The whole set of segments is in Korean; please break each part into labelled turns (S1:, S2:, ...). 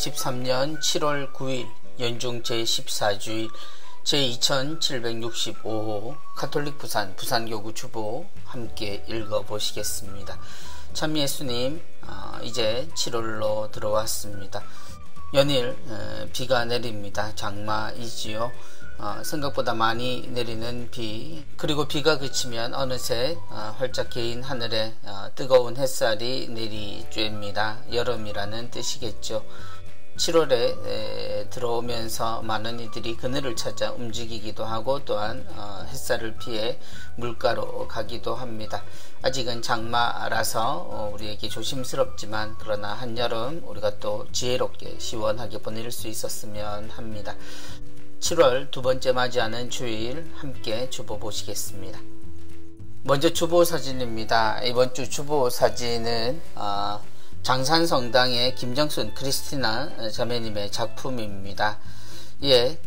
S1: 2023년 7월 9일 연중 제14주일 제2765호 가톨릭 부산교구 주보 함께 읽어보시겠습니다. 참 예수님, 이제 7월로 들어왔습니다. 연일 비가 내립니다. 장마이지요. 생각보다 많이 내리는 비, 그리고 비가 그치면 어느새 활짝 개인 하늘에 뜨거운 햇살이 내리쬐입니다. 여름이라는 뜻이겠죠. 7월에 들어오면서 많은 이들이 그늘을 찾아 움직이기도 하고 또한 햇살을 피해 물가로 가기도 합니다. 아직은 장마라서 우리에게 조심스럽지만 그러나 한여름 우리가 또 지혜롭게 시원하게 보낼 수 있었으면 합니다. 7월 두 번째 맞이하는 주일 함께 주보 보시겠습니다. 먼저 주보 사진입니다. 이번 주 주보 사진은 장산성당의 김정순 크리스티나 자매님의 작품입니다. 예,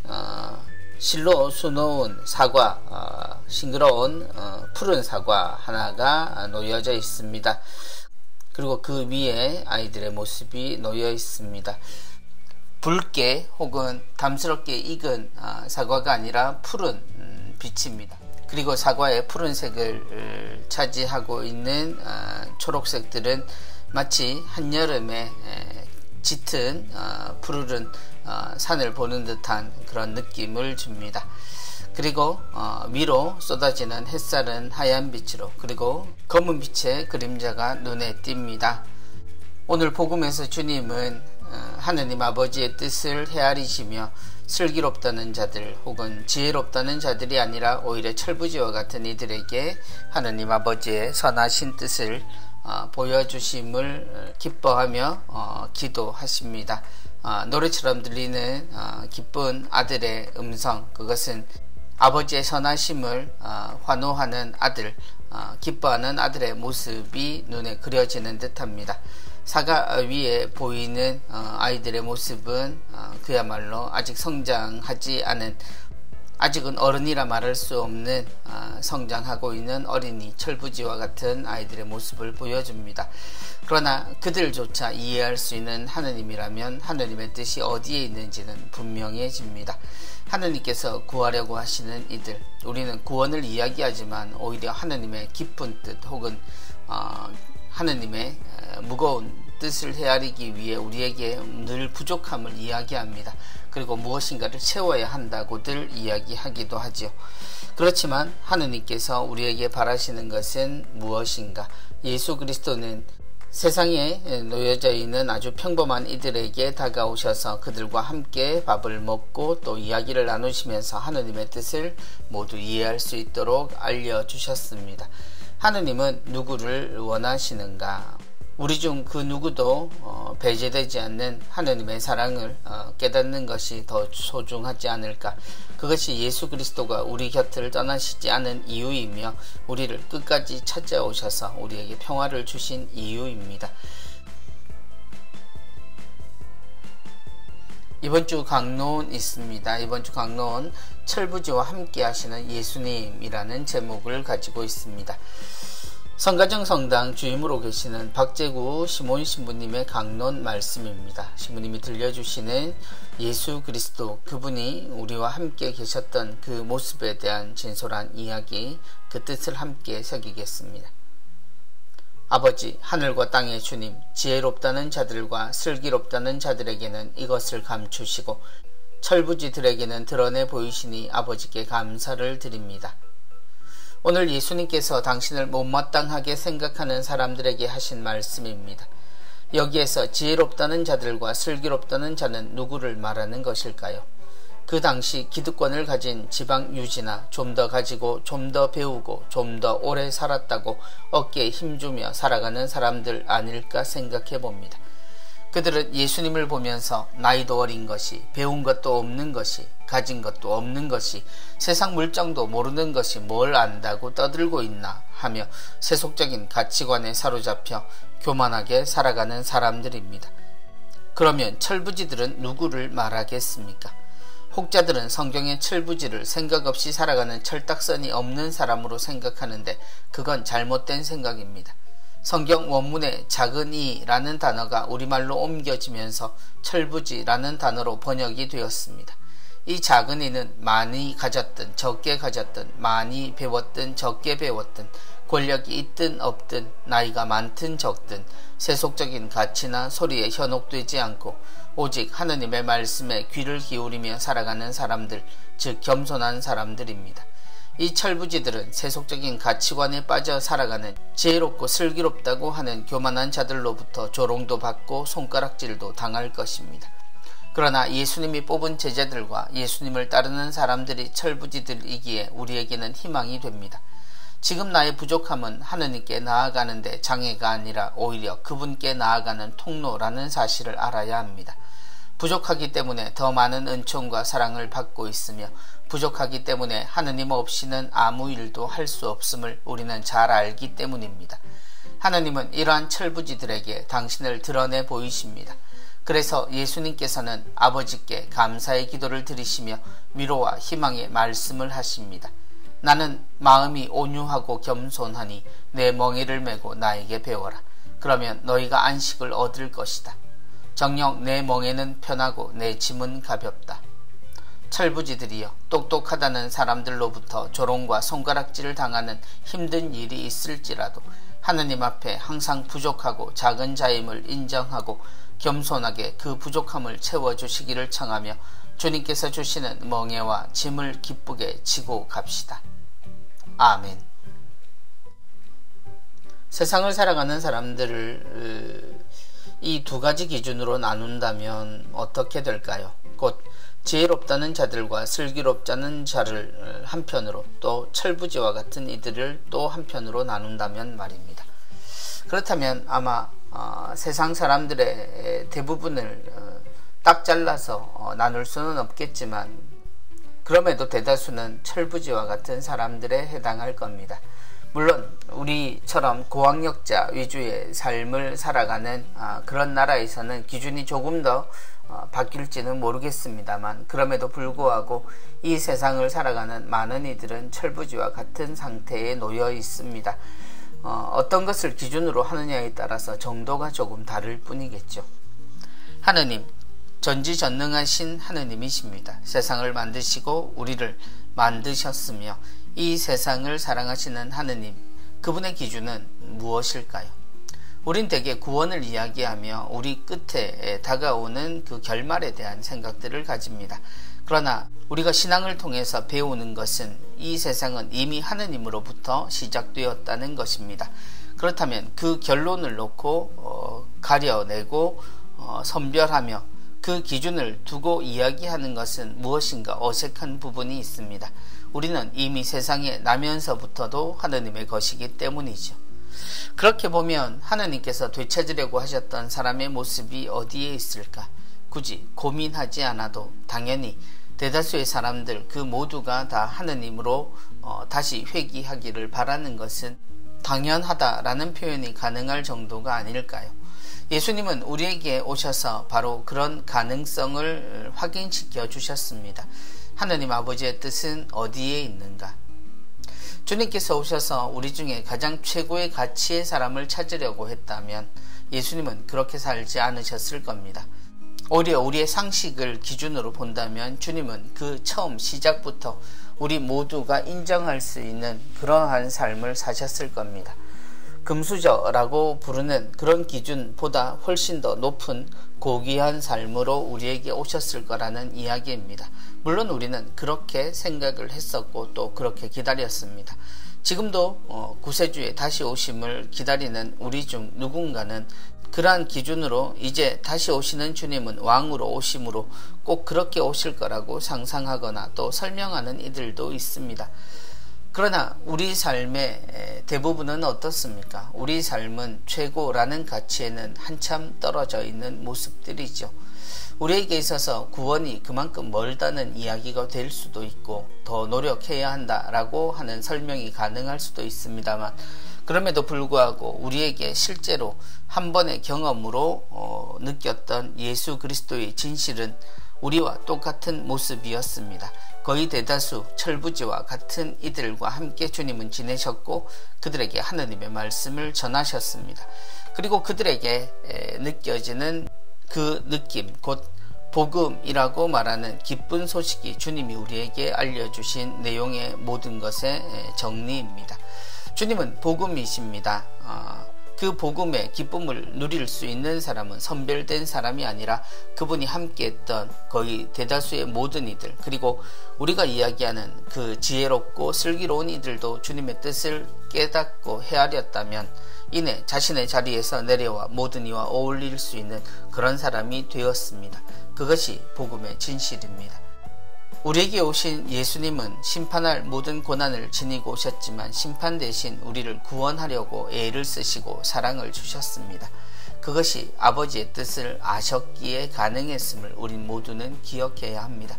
S1: 실로 수놓은 사과, 싱그러운 푸른 사과 하나가 놓여져 있습니다. 그리고 그 위에 아이들의 모습이 놓여 있습니다. 붉게 혹은 담스럽게 익은 사과가 아니라 푸른 빛입니다. 그리고 사과의 푸른색을 차지하고 있는 초록색들은 마치 한여름에 짙은 푸르른 산을 보는 듯한 그런 느낌을 줍니다. 그리고 위로 쏟아지는 햇살은 하얀 빛으로, 그리고 검은 빛의 그림자가 눈에 띕니다. 오늘 복음에서 주님은 하느님 아버지의 뜻을 헤아리시며 슬기롭다는 자들 혹은 지혜롭다는 자들이 아니라 오히려 철부지와 같은 이들에게 하느님 아버지의 선하신 뜻을 보여주심을 기뻐하며 기도하십니다. 노래처럼 들리는 기쁜 아들의 음성, 그것은 아버지의 선하심을 환호하는 아들, 기뻐하는 아들의 모습이 눈에 그려지는 듯합니다. 사과 위에 보이는 아이들의 모습은 그야말로 아직 성장하지 않은, 아직은 어른이라 말할 수 없는 성장하고 있는 어린이 철부지와 같은 아이들의 모습을 보여줍니다. 그러나 그들조차 이해할 수 있는 하느님이라면 하느님의 뜻이 어디에 있는지는 분명해집니다. 하느님께서 구하려고 하시는 이들, 우리는 구원을 이야기하지만 오히려 하느님의 깊은 뜻 혹은 하느님의 무거운 뜻을 헤아리기 위해 우리에게 늘 부족함을 이야기합니다. 그리고 무엇인가를 채워야 한다고들 이야기하기도 하죠. 그렇지만 하느님께서 우리에게 바라시는 것은 무엇인가? 예수 그리스도는 세상에 놓여져 있는 아주 평범한 이들에게 다가오셔서 그들과 함께 밥을 먹고 또 이야기를 나누시면서 하느님의 뜻을 모두 이해할 수 있도록 알려주셨습니다. 하느님은 누구를 원하시는가? 우리 중 그 누구도 배제되지 않는 하느님의 사랑을 깨닫는 것이 더 소중하지 않을까? 그것이 예수 그리스도가 우리 곁을 떠나시지 않은 이유이며 우리를 끝까지 찾아오셔서 우리에게 평화를 주신 이유입니다. 이번 주 강론 있습니다. 이번 주 강론 철부지와 함께 하시는 예수님이라는 제목을 가지고 있습니다. 성가정 성당 주임으로 계시는 박재구 시몬 신부님의 강론 말씀입니다. 신부님이 들려주시는 예수 그리스도, 그분이 우리와 함께 계셨던 그 모습에 대한 진솔한 이야기, 그 뜻을 함께 새기겠습니다. 아버지, 하늘과 땅의 주님, 지혜롭다는 자들과 슬기롭다는 자들에게는 이것을 감추시고 철부지들에게는 드러내 보이시니 아버지께 감사를 드립니다. 오늘 예수님께서 당신을 못마땅하게 생각하는 사람들에게 하신 말씀입니다. 여기에서 지혜롭다는 자들과 슬기롭다는 자는 누구를 말하는 것일까요? 그 당시 기득권을 가진 지방 유지나 좀 더 가지고 좀 더 배우고 좀 더 오래 살았다고 어깨에 힘주며 살아가는 사람들 아닐까 생각해 봅니다. 그들은 예수님을 보면서 나이도 어린 것이, 배운 것도 없는 것이, 가진 것도 없는 것이, 세상 물정도 모르는 것이 뭘 안다고 떠들고 있나 하며 세속적인 가치관에 사로잡혀 교만하게 살아가는 사람들입니다. 그러면 철부지들은 누구를 말하겠습니까? 혹자들은 성경의 철부지를 생각 없이 살아가는 철딱선이 없는 사람으로 생각하는데 그건 잘못된 생각입니다. 성경 원문에 작은이라는 단어가 우리말로 옮겨지면서 철부지라는 단어로 번역이 되었습니다. 이 작은이는 많이 가졌든 적게 가졌든 많이 배웠든 적게 배웠든 권력이 있든 없든 나이가 많든 적든 세속적인 가치나 소리에 현혹되지 않고 오직 하느님의 말씀에 귀를 기울이며 살아가는 사람들, 즉 겸손한 사람들입니다. 이 철부지들은 세속적인 가치관에 빠져 살아가는 지혜롭고 슬기롭다고 하는 교만한 자들로부터 조롱도 받고 손가락질도 당할 것입니다. 그러나 예수님이 뽑은 제자들과 예수님을 따르는 사람들이 철부지들이기에 우리에게는 희망이 됩니다. 지금 나의 부족함은 하느님께 나아가는데 장애가 아니라 오히려 그분께 나아가는 통로라는 사실을 알아야 합니다. 부족하기 때문에 더 많은 은총과 사랑을 받고 있으며 부족하기 때문에 하느님 없이는 아무 일도 할 수 없음을 우리는 잘 알기 때문입니다. 하느님은 이러한 철부지들에게 당신을 드러내 보이십니다. 그래서 예수님께서는 아버지께 감사의 기도를 드리시며 위로와 희망의 말씀을 하십니다. 나는 마음이 온유하고 겸손하니 내 멍에를 메고 나에게 배워라. 그러면 너희가 안식을 얻을 것이다. 정녕 내 멍에는 편하고 내 짐은 가볍다. 철부지들이여, 똑똑하다는 사람들로부터 조롱과 손가락질을 당하는 힘든 일이 있을지라도 하느님 앞에 항상 부족하고 작은 자임을 인정하고 겸손하게 그 부족함을 채워주시기를 청하며 주님께서 주시는 멍에와 짐을 기쁘게 지고 갑시다. 아멘. 세상을 살아가는 사람들을 이 두 가지 기준으로 나눈다면 어떻게 될까요? 곧 지혜롭다는 자들과 슬기롭다는 자를 한편으로, 또 철부지와 같은 이들을 또 한편으로 나눈다면 말입니다. 그렇다면 아마 세상 사람들의 대부분을 딱 잘라서 나눌 수는 없겠지만 그럼에도 대다수는 철부지와 같은 사람들에 해당할 겁니다. 물론 우리처럼 고학력자 위주의 삶을 살아가는 그런 나라에서는 기준이 조금 더 바뀔지는 모르겠습니다만 그럼에도 불구하고 이 세상을 살아가는 많은 이들은 철부지와 같은 상태에 놓여 있습니다. 어떤 것을 기준으로 하느냐에 따라서 정도가 조금 다를 뿐이겠죠. 하느님, 전지전능하신 하느님이십니다. 세상을 만드시고 우리를 만드셨으며 이 세상을 사랑하시는 하느님, 그분의 기준은 무엇일까요? 우린 대개 구원을 이야기하며 우리 끝에 다가오는 그 결말에 대한 생각들을 가집니다. 그러나 우리가 신앙을 통해서 배우는 것은 이 세상은 이미 하느님으로부터 시작되었다는 것입니다. 그렇다면 그 결론을 놓고 가려내고 선별하며 그 기준을 두고 이야기하는 것은 무엇인가 어색한 부분이 있습니다. 우리는 이미 세상에 나면서부터도 하느님의 것이기 때문이죠. 그렇게 보면 하느님께서 되찾으려고 하셨던 사람의 모습이 어디에 있을까? 굳이 고민하지 않아도 당연히 대다수의 사람들 그 모두가 다 하느님으로 다시 회귀하기를 바라는 것은 당연하다라는 표현이 가능할 정도가 아닐까요? 예수님은 우리에게 오셔서 바로 그런 가능성을 확인시켜 주셨습니다. 하느님 아버지의 뜻은 어디에 있는가? 주님께서 오셔서 우리 중에 가장 최고의 가치의 사람을 찾으려고 했다면 예수님은 그렇게 살지 않으셨을 겁니다. 오히려 우리의 상식을 기준으로 본다면 주님은 그 처음 시작부터 우리 모두가 인정할 수 있는 그러한 삶을 사셨을 겁니다. 금수저라고 부르는 그런 기준보다 훨씬 더 높은 고귀한 삶으로 우리에게 오셨을 거라는 이야기입니다. 물론 우리는 그렇게 생각을 했었고 또 그렇게 기다렸습니다. 지금도 구세주의 다시 오심을 기다리는 우리 중 누군가는 그러한 기준으로 이제 다시 오시는 주님은 왕으로 오심으로 꼭 그렇게 오실 거라고 상상하거나 또 설명하는 이들도 있습니다. 그러나 우리 삶의 대부분은 어떻습니까? 우리 삶은 최고라는 가치에는 한참 떨어져 있는 모습들이죠. 우리에게 있어서 구원이 그만큼 멀다는 이야기가 될 수도 있고 더 노력해야 한다라고 하는 설명이 가능할 수도 있습니다만 그럼에도 불구하고 우리에게 실제로 한 번의 경험으로 느꼈던 예수 그리스도의 진실은 우리와 똑같은 모습이었습니다. 거의 대다수 철부지와 같은 이들과 함께 주님은 지내셨고 그들에게 하느님의 말씀을 전하셨습니다. 그리고 그들에게 느껴지는 그 느낌, 곧 복음이라고 말하는 기쁜 소식이 주님이 우리에게 알려주신 내용의 모든 것의 정리입니다. 주님은 복음이십니다. 그 복음의 기쁨을 누릴 수 있는 사람은 선별된 사람이 아니라 그분이 함께했던 거의 대다수의 모든 이들, 그리고 우리가 이야기하는 그 지혜롭고 슬기로운 이들도 주님의 뜻을 깨닫고 헤아렸다면 이내 자신의 자리에서 내려와 모든 이와 어울릴 수 있는 그런 사람이 되었습니다. 그것이 복음의 진실입니다. 우리에게 오신 예수님은 심판할 모든 고난을 지니고 오셨지만 심판 대신 우리를 구원하려고 애를 쓰시고 사랑을 주셨습니다. 그것이 아버지의 뜻을 아셨기에 가능했음을 우린 모두는 기억해야 합니다.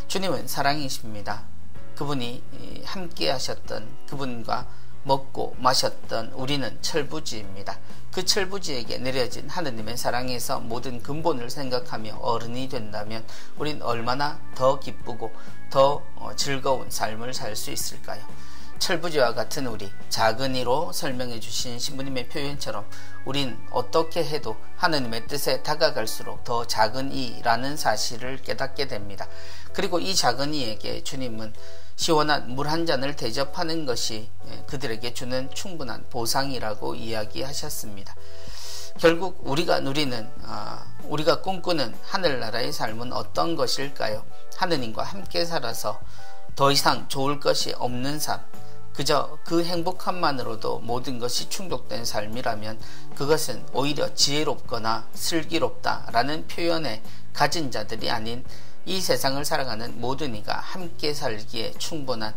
S1: 주님은 사랑이십니다. 그분이 함께 하셨던 그분과 먹고 마셨던 우리는 철부지입니다. 그 철부지에게 내려진 하느님의 사랑에서 모든 근본을 생각하며 어른이 된다면 우린 얼마나 더 기쁘고 더 즐거운 삶을 살 수 있을까요? 철부지와 같은 우리, 작은 이로 설명해 주신 신부님의 표현처럼 우린 어떻게 해도 하느님의 뜻에 다가갈수록 더 작은 이라는 사실을 깨닫게 됩니다. 그리고 이 작은 이에게 주님은 시원한 물 한 잔을 대접하는 것이 그들에게 주는 충분한 보상이라고 이야기하셨습니다. 결국 우리가 누리는, 우리가 꿈꾸는 하늘나라의 삶은 어떤 것일까요? 하느님과 함께 살아서 더 이상 좋을 것이 없는 삶, 그저 그 행복함만으로도 모든 것이 충족된 삶이라면 그것은 오히려 지혜롭거나 슬기롭다라는 표현에 가진 자들이 아닌 이 세상을 살아가는 모든 이가 함께 살기에 충분한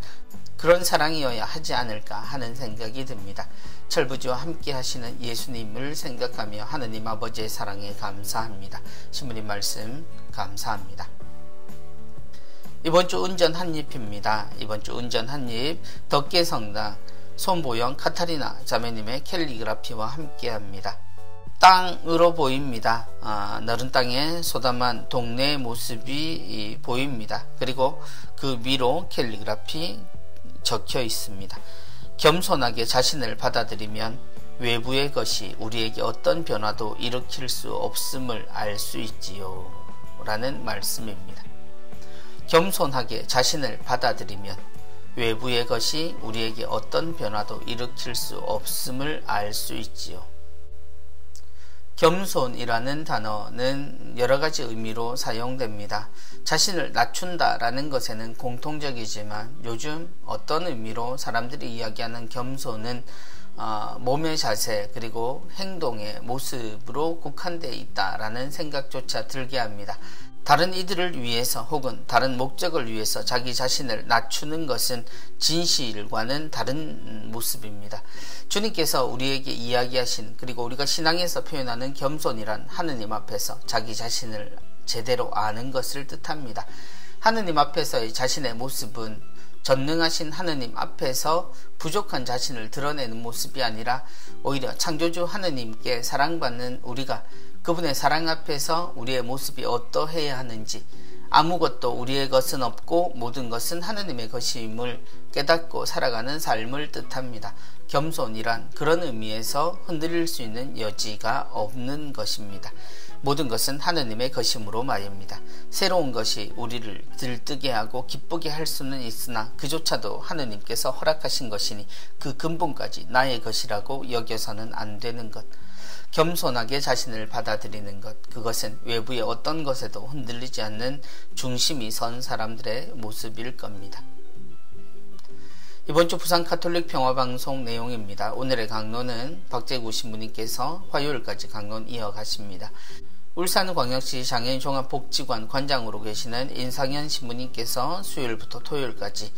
S1: 그런 사랑이어야 하지 않을까 하는 생각이 듭니다. 철부지와 함께 하시는 예수님을 생각하며 하느님 아버지의 사랑에 감사합니다. 신부님 말씀 감사합니다. 이번 주 운전 한입입니다. 이번 주 운전 한입 덕계성당 손보영 카타리나 자매님의 캘리그라피와 함께합니다. 땅으로 보입니다. 너른 땅에 소담한 동네의 모습이 보입니다. 그리고 그 위로 캘리그라피 적혀 있습니다. 겸손하게 자신을 받아들이면 외부의 것이 우리에게 어떤 변화도 일으킬 수 없음을 알 수 있지요 라는 말씀입니다. 겸손하게 자신을 받아들이면 외부의 것이 우리에게 어떤 변화도 일으킬 수 없음을 알 수 있지요. 겸손이라는 단어는 여러 가지 의미로 사용됩니다. 자신을 낮춘다 라는 것에는 공통적이지만 요즘 어떤 의미로 사람들이 이야기하는 겸손은 몸의 자세 그리고 행동의 모습으로 국한되어 있다라는 생각조차 들게 합니다. 다른 이들을 위해서 혹은 다른 목적을 위해서 자기 자신을 낮추는 것은 진실과는 다른 모습입니다. 주님께서 우리에게 이야기하신 그리고 우리가 신앙에서 표현하는 겸손이란 하느님 앞에서 자기 자신을 제대로 아는 것을 뜻합니다. 하느님 앞에서의 자신의 모습은 전능하신 하느님 앞에서 부족한 자신을 드러내는 모습이 아니라 오히려 창조주 하느님께 사랑받는 우리가 그분의 사랑 앞에서 우리의 모습이 어떠해야 하는지, 아무것도 우리의 것은 없고 모든 것은 하느님의 것임을 깨닫고 살아가는 삶을 뜻합니다. 겸손이란 그런 의미에서 흔들릴 수 있는 여지가 없는 것입니다. 모든 것은 하느님의 것임으로 말입니다. 새로운 것이 우리를 들뜨게 하고 기쁘게 할 수는 있으나 그조차도 하느님께서 허락하신 것이니 그 근본까지 나의 것이라고 여겨서는 안 되는 것. 겸손하게 자신을 받아들이는 것, 그것은 외부의 어떤 것에도 흔들리지 않는 중심이 선 사람들의 모습일 겁니다. 이번 주 부산 가톨릭 평화방송 내용입니다. 오늘의 강론은 박재구 신부님께서 화요일까지 강론 이어가십니다. 울산광역시 장애인 종합복지관 관장으로 계시는 인상현 신부님께서 수요일부터 토요일까지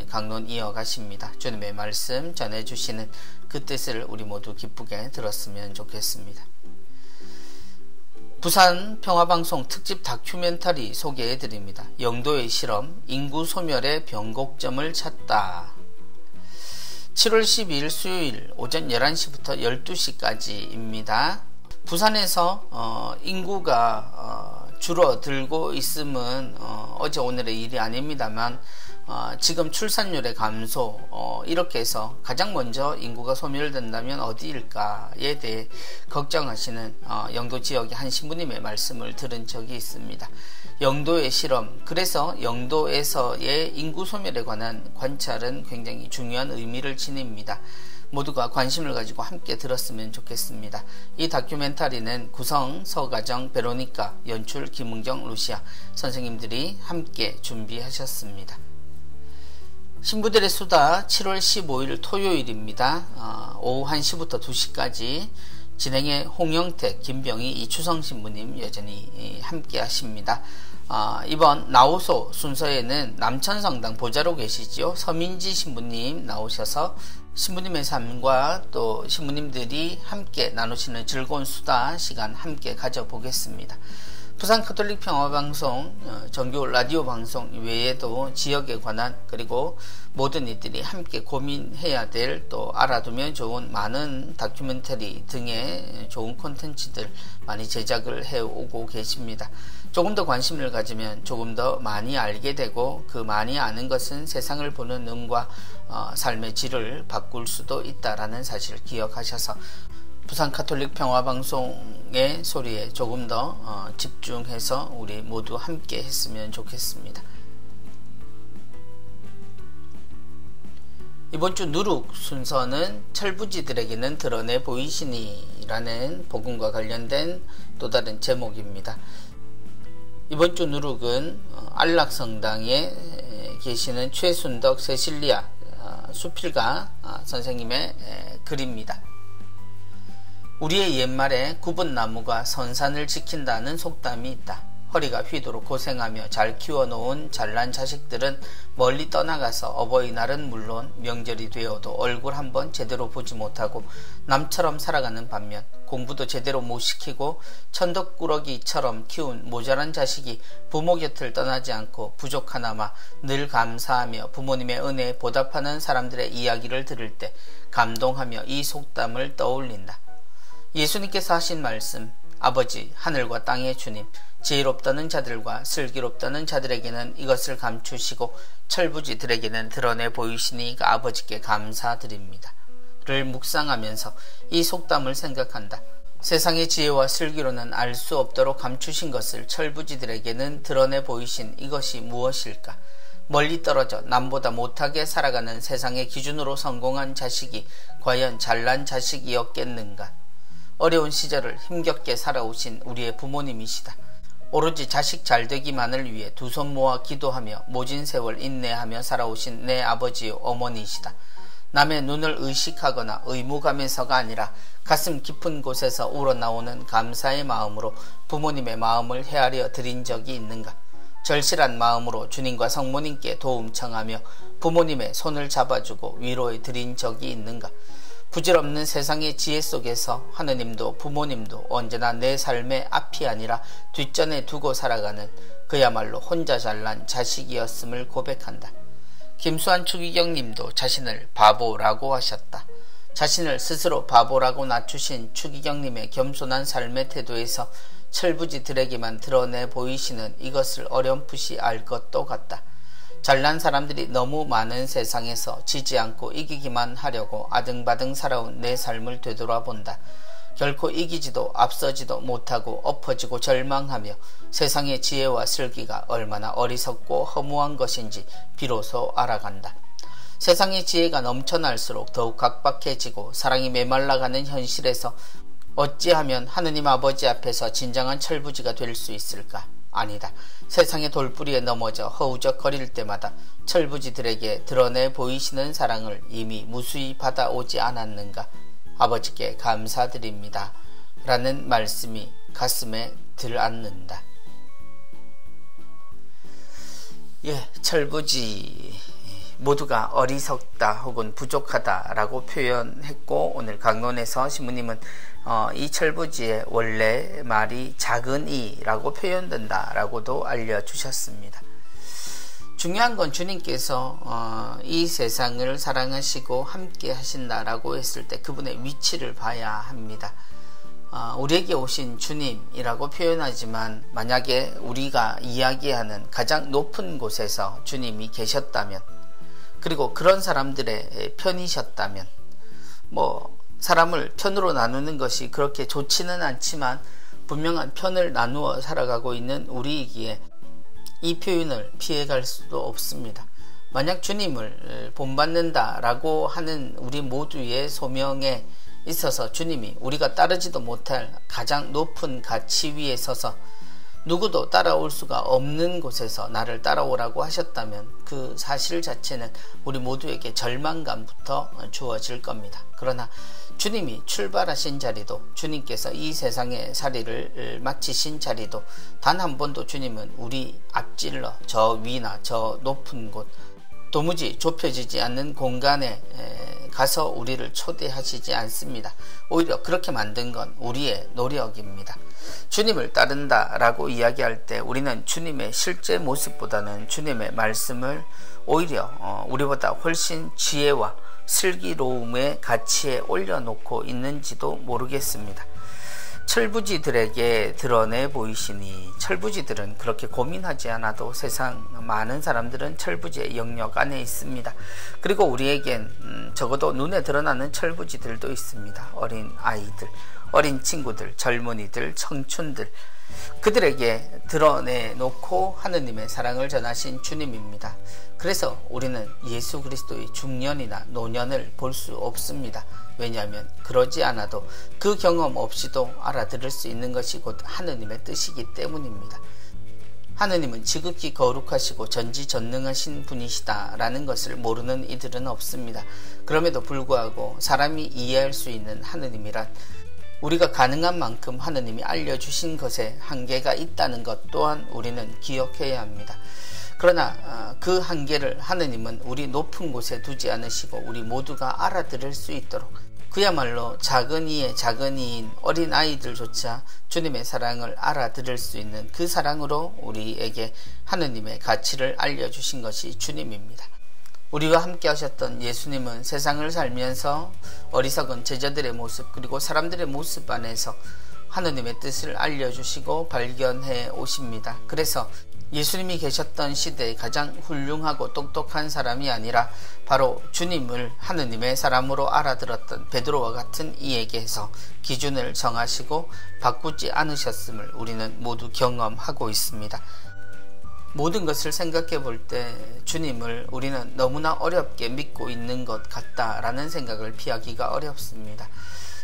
S1: 강론 이어가십니다. 주님의 말씀 전해주시는 그 뜻을 우리 모두 기쁘게 들었으면 좋겠습니다. 부산 평화방송 특집 다큐멘터리 소개해드립니다. 영도의 실험, 인구 소멸의 변곡점을 찾다. 7월 12일 수요일 오전 11시부터 12시까지입니다. 부산에서 인구가 줄어들고 있음은 어제 오늘의 일이 아닙니다만 지금 출산율의 감소 이렇게 해서 가장 먼저 인구가 소멸된다면 어디일까에 대해 걱정하시는 영도 지역의 한 신부님의 말씀을 들은 적이 있습니다. 영도의 실험, 그래서 영도에서의 인구 소멸에 관한 관찰은 굉장히 중요한 의미를 지닙니다. 모두가 관심을 가지고 함께 들었으면 좋겠습니다. 이 다큐멘터리는 구성, 서가정, 베로니카, 연출 김은경, 루시아 선생님들이 함께 준비하셨습니다. 신부들의 수다 7월 15일 토요일입니다. 오후 1시부터 2시까지 진행의 홍영택, 김병희, 이추성 신부님 여전히 함께 하십니다. 이번 나오소 순서에는 남천성당 보좌로 계시죠. 서민지 신부님 나오셔서 신부님의 삶과 또 신부님들이 함께 나누시는 즐거운 수다 시간 함께 가져보겠습니다. 부산 가톨릭 평화방송 정규 라디오 방송 외에도 지역에 관한 그리고 모든 이들이 함께 고민해야 될 또 알아두면 좋은 많은 다큐멘터리 등의 좋은 콘텐츠들 많이 제작을 해오고 계십니다. 조금 더 관심을 가지면 조금 더 많이 알게 되고 그 많이 아는 것은 세상을 보는 눈과 삶의 질을 바꿀 수도 있다라는 사실을 기억하셔서 부산 가톨릭 평화방송의 소리에 조금 더 집중해서 우리 모두 함께 했으면 좋겠습니다. 이번 주 누룩 순서는 철부지들에게는 드러내 보이시니라는 복음과 관련된 또 다른 제목입니다. 이번 주 누룩은 안락성당에 계시는 최순덕 세실리아 수필가 선생님의 글입니다. 우리의 옛말에 굽은 나무가 선산을 지킨다는 속담이 있다. 허리가 휘도록 고생하며 잘 키워놓은 잘난 자식들은 멀리 떠나가서 어버이날은 물론 명절이 되어도 얼굴 한번 제대로 보지 못하고 남처럼 살아가는 반면 공부도 제대로 못 시키고 천덕꾸러기처럼 키운 모자란 자식이 부모 곁을 떠나지 않고 부족하나마 늘 감사하며 부모님의 은혜에 보답하는 사람들의 이야기를 들을 때 감동하며 이 속담을 떠올린다. 예수님께서 하신 말씀, 아버지 하늘과 땅의 주님, 지혜롭다는 자들과 슬기롭다는 자들에게는 이것을 감추시고 철부지들에게는 드러내 보이시니 그 아버지께 감사드립니다. 를 묵상하면서 이 속담을 생각한다. 세상의 지혜와 슬기로는 알 수 없도록 감추신 것을 철부지들에게는 드러내 보이신 이것이 무엇일까? 멀리 떨어져 남보다 못하게 살아가는 세상의 기준으로 성공한 자식이 과연 잘난 자식이었겠는가? 어려운 시절을 힘겹게 살아오신 우리의 부모님이시다. 오로지 자식 잘되기만을 위해 두 손 모아 기도하며 모진 세월 인내하며 살아오신 내 아버지요 어머니이시다. 남의 눈을 의식하거나 의무감에서가 아니라 가슴 깊은 곳에서 우러나오는 감사의 마음으로 부모님의 마음을 헤아려 드린 적이 있는가? 절실한 마음으로 주님과 성모님께 도움 청하며 부모님의 손을 잡아주고 위로해 드린 적이 있는가? 부질없는 세상의 지혜 속에서 하느님도 부모님도 언제나 내 삶의 앞이 아니라 뒷전에 두고 살아가는 그야말로 혼자 잘난 자식이었음을 고백한다. 김수환 추기경님도 자신을 바보라고 하셨다. 자신을 스스로 바보라고 낮추신 추기경님의 겸손한 삶의 태도에서 철부지들에게만 드러내 보이시는 이것을 어렴풋이 알 것도 같다. 잘난 사람들이 너무 많은 세상에서 지지 않고 이기기만 하려고 아등바등 살아온 내 삶을 되돌아본다. 결코 이기지도 앞서지도 못하고 엎어지고 절망하며 세상의 지혜와 슬기가 얼마나 어리석고 허무한 것인지 비로소 알아간다. 세상의 지혜가 넘쳐날수록 더욱 각박해지고 사랑이 메말라가는 현실에서 어찌하면 하느님 아버지 앞에서 진정한 철부지가 될 수 있을까? 아니다. 세상의 돌뿌리에 넘어져 허우적거릴 때마다 철부지들에게 드러내 보이시는 사랑을 이미 무수히 받아오지 않았는가? 아버지께 감사드립니다. 라는 말씀이 가슴에 들앉는다. 철부지 모두가 어리석다 혹은 부족하다 라고 표현했고, 오늘 강론에서 신부님은 이 철부지의 원래 말이 작은이 라고 표현된다 라고도 알려주셨습니다. 중요한 건 주님께서 이 세상을 사랑하시고 함께 하신다라고 했을 때 그분의 위치를 봐야 합니다. 우리에게 오신 주님이라고 표현하지만 만약에 우리가 이야기하는 가장 높은 곳에서 주님이 계셨다면, 그리고 그런 사람들의 편이셨다면, 사람을 편으로 나누는 것이 그렇게 좋지는 않지만 분명한 편을 나누어 살아가고 있는 우리이기에 이 표현을 피해갈 수도 없습니다. 만약 주님을 본받는다라고 하는 우리 모두의 소명에 있어서 주님이 우리가 따르지도 못할 가장 높은 가치 위에 서서 누구도 따라올 수가 없는 곳에서 나를 따라오라고 하셨다면 그 사실 자체는 우리 모두에게 절망감부터 주어질 겁니다. 그러나 주님이 출발하신 자리도, 주님께서 이 세상의 살이를 마치신 자리도 단 한 번도 주님은 우리 앞질러 저 위나 저 높은 곳, 도무지 좁혀지지 않는 공간에 가서 우리를 초대하시지 않습니다. 오히려 그렇게 만든 건 우리의 노력입니다. 주님을 따른다 라고 이야기할 때 우리는 주님의 실제 모습보다는 주님의 말씀을 오히려 우리보다 훨씬 지혜와 슬기로움의 가치에 올려놓고 있는지도 모르겠습니다. 철부지들에게 드러내 보이시니, 철부지들은 그렇게 고민하지 않아도 세상 많은 사람들은 철부지의 영역 안에 있습니다. 그리고 우리에겐 적어도 눈에 드러나는 철부지들도 있습니다. 어린 아이들, 어린 친구들, 젊은이들, 청춘들, 그들에게 드러내놓고 하느님의 사랑을 전하신 주님입니다. 그래서 우리는 예수 그리스도의 중년이나 노년을 볼 수 없습니다. 왜냐하면 그러지 않아도 그 경험 없이도 알아들을 수 있는 것이 곧 하느님의 뜻이기 때문입니다. 하느님은 지극히 거룩하시고 전지전능하신 분이시다라는 것을 모르는 이들은 없습니다. 그럼에도 불구하고 사람이 이해할 수 있는 하느님이란 우리가 가능한 만큼 하느님이 알려주신 것에 한계가 있다는 것 또한 우리는 기억해야 합니다. 그러나 그 한계를 하느님은 우리 높은 곳에 두지 않으시고 우리 모두가 알아들을 수 있도록, 그야말로 작은 이의 작은 이인 어린 아이들조차 주님의 사랑을 알아들을 수 있는 그 사랑으로 우리에게 하느님의 가치를 알려주신 것이 주님입니다. 우리와 함께 하셨던 예수님은 세상을 살면서 어리석은 제자들의 모습, 그리고 사람들의 모습 안에서 하느님의 뜻을 알려주시고 발견해 오십니다. 그래서 예수님이 계셨던 시대에 가장 훌륭하고 똑똑한 사람이 아니라 바로 주님을 하느님의 사람으로 알아들었던 베드로와 같은 이에게서 기준을 정하시고 바꾸지 않으셨음을 우리는 모두 경험하고 있습니다. 모든 것을 생각해 볼 때 주님을 우리는 너무나 어렵게 믿고 있는 것 같다라는 생각을 피하기가 어렵습니다.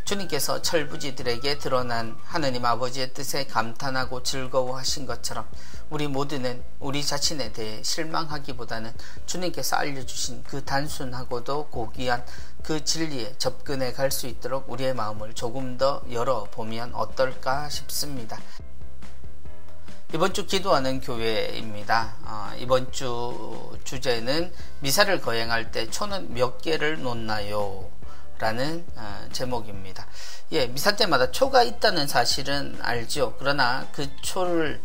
S1: 주님께서 철부지들에게 드러난 하느님 아버지의 뜻에 감탄하고 즐거워하신 것처럼 우리 모두는 우리 자신에 대해 실망하기보다는 주님께서 알려주신 그 단순하고도 고귀한 그 진리에 접근해 갈 수 있도록 우리의 마음을 조금 더 열어보면 어떨까 싶습니다. 이번 주 기도하는 교회입니다. 이번 주 주제는 미사를 거행할 때 초는 몇 개를 놓나요? 라는 제목입니다. 미사 때마다 초가 있다는 사실은 알죠. 그러나 그 초를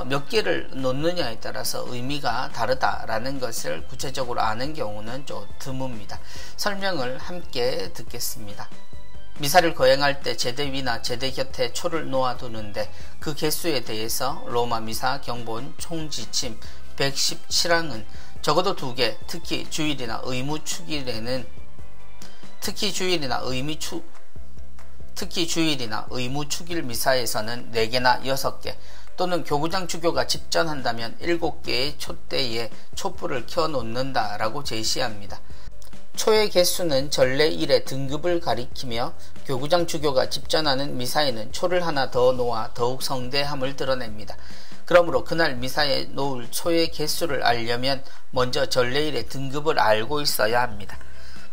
S1: 몇 개를 놓느냐에 따라서 의미가 다르다라는 것을 구체적으로 아는 경우는 좀 드뭅니다. 설명을 함께 듣겠습니다. 미사를 거행할 때 제대 위나 제대 곁에 초를 놓아두는데 그 개수에 대해서 로마 미사 경본 총지침 117항은 적어도 2개, 특히 주일이나 의무축일에는 특히 주일이나 의무축일 미사에서는 4개나 6개, 또는 교구장 주교가 집전한다면 7개의 촛대에 촛불을 켜놓는다라고 제시합니다. 초의 개수는 전례일의 등급을 가리키며 교구장 주교가 집전하는 미사에는 초를 하나 더 놓아 더욱 성대함을 드러냅니다. 그러므로 그날 미사에 놓을 초의 개수를 알려면 먼저 전례일의 등급을 알고 있어야 합니다.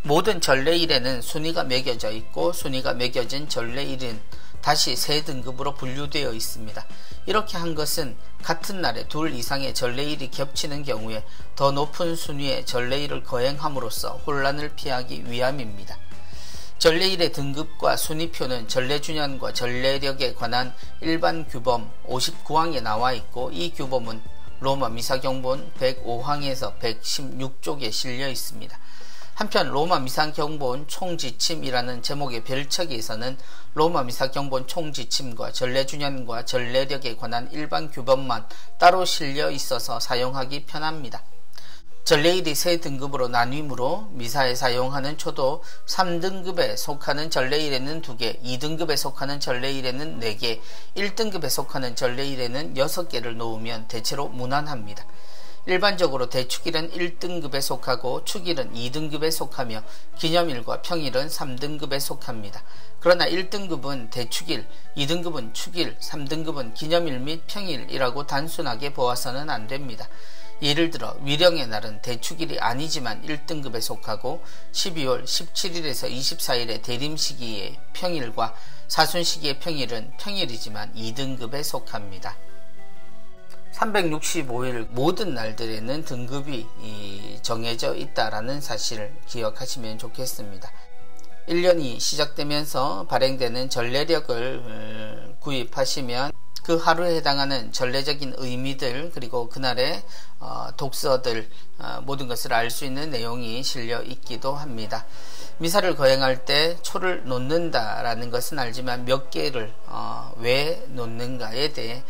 S1: 모든 전례일에는 순위가 매겨져 있고 순위가 매겨진 전례일은 다시 세 등급으로 분류되어 있습니다. 이렇게 한 것은 같은 날에 2 이상의 전례일이 겹치는 경우에 더 높은 순위의 전례일을 거행함으로써 혼란을 피하기 위함입니다. 전례일의 등급과 순위표는 전례주년과 전례력에 관한 일반 규범 59항에 나와 있고, 이 규범은 로마 미사경본 105항에서 116쪽에 실려 있습니다. 한편 로마 미사경본 총지침이라는 제목의 별척에서는 로마 미사경본 총지침과 전례준연과 전례력에 관한 일반 규범만 따로 실려 있어서 사용하기 편합니다. 전례일이 세 등급으로 나뉘므로 미사에 사용하는 초도 3등급에 속하는 전례일에는 2개, 2등급에 속하는 전례일에는 4개, 1등급에 속하는 전례일에는 6개를 놓으면 대체로 무난합니다. 일반적으로 대축일은 1등급에 속하고 축일은 2등급에 속하며 기념일과 평일은 3등급에 속합니다. 그러나 1등급은 대축일, 2등급은 축일, 3등급은 기념일 및 평일이라고 단순하게 보아서는 안됩니다. 예를 들어 위령의 날은 대축일이 아니지만 1등급에 속하고 12월 17일에서 24일의 대림시기의 평일과 사순시기의 평일은 평일이지만 2등급에 속합니다. 365일 모든 날들에는 등급이 정해져 있다라는 사실을 기억하시면 좋겠습니다. 1년이 시작되면서 발행되는 전례력을 구입하시면 그 하루에 해당하는 전례적인 의미들 그리고 그날의 독서들 모든 것을 알 수 있는 내용이 실려 있기도 합니다. 미사를 거행할 때 초를 놓는다라는 것은 알지만 몇 개를 왜 놓는가에 대해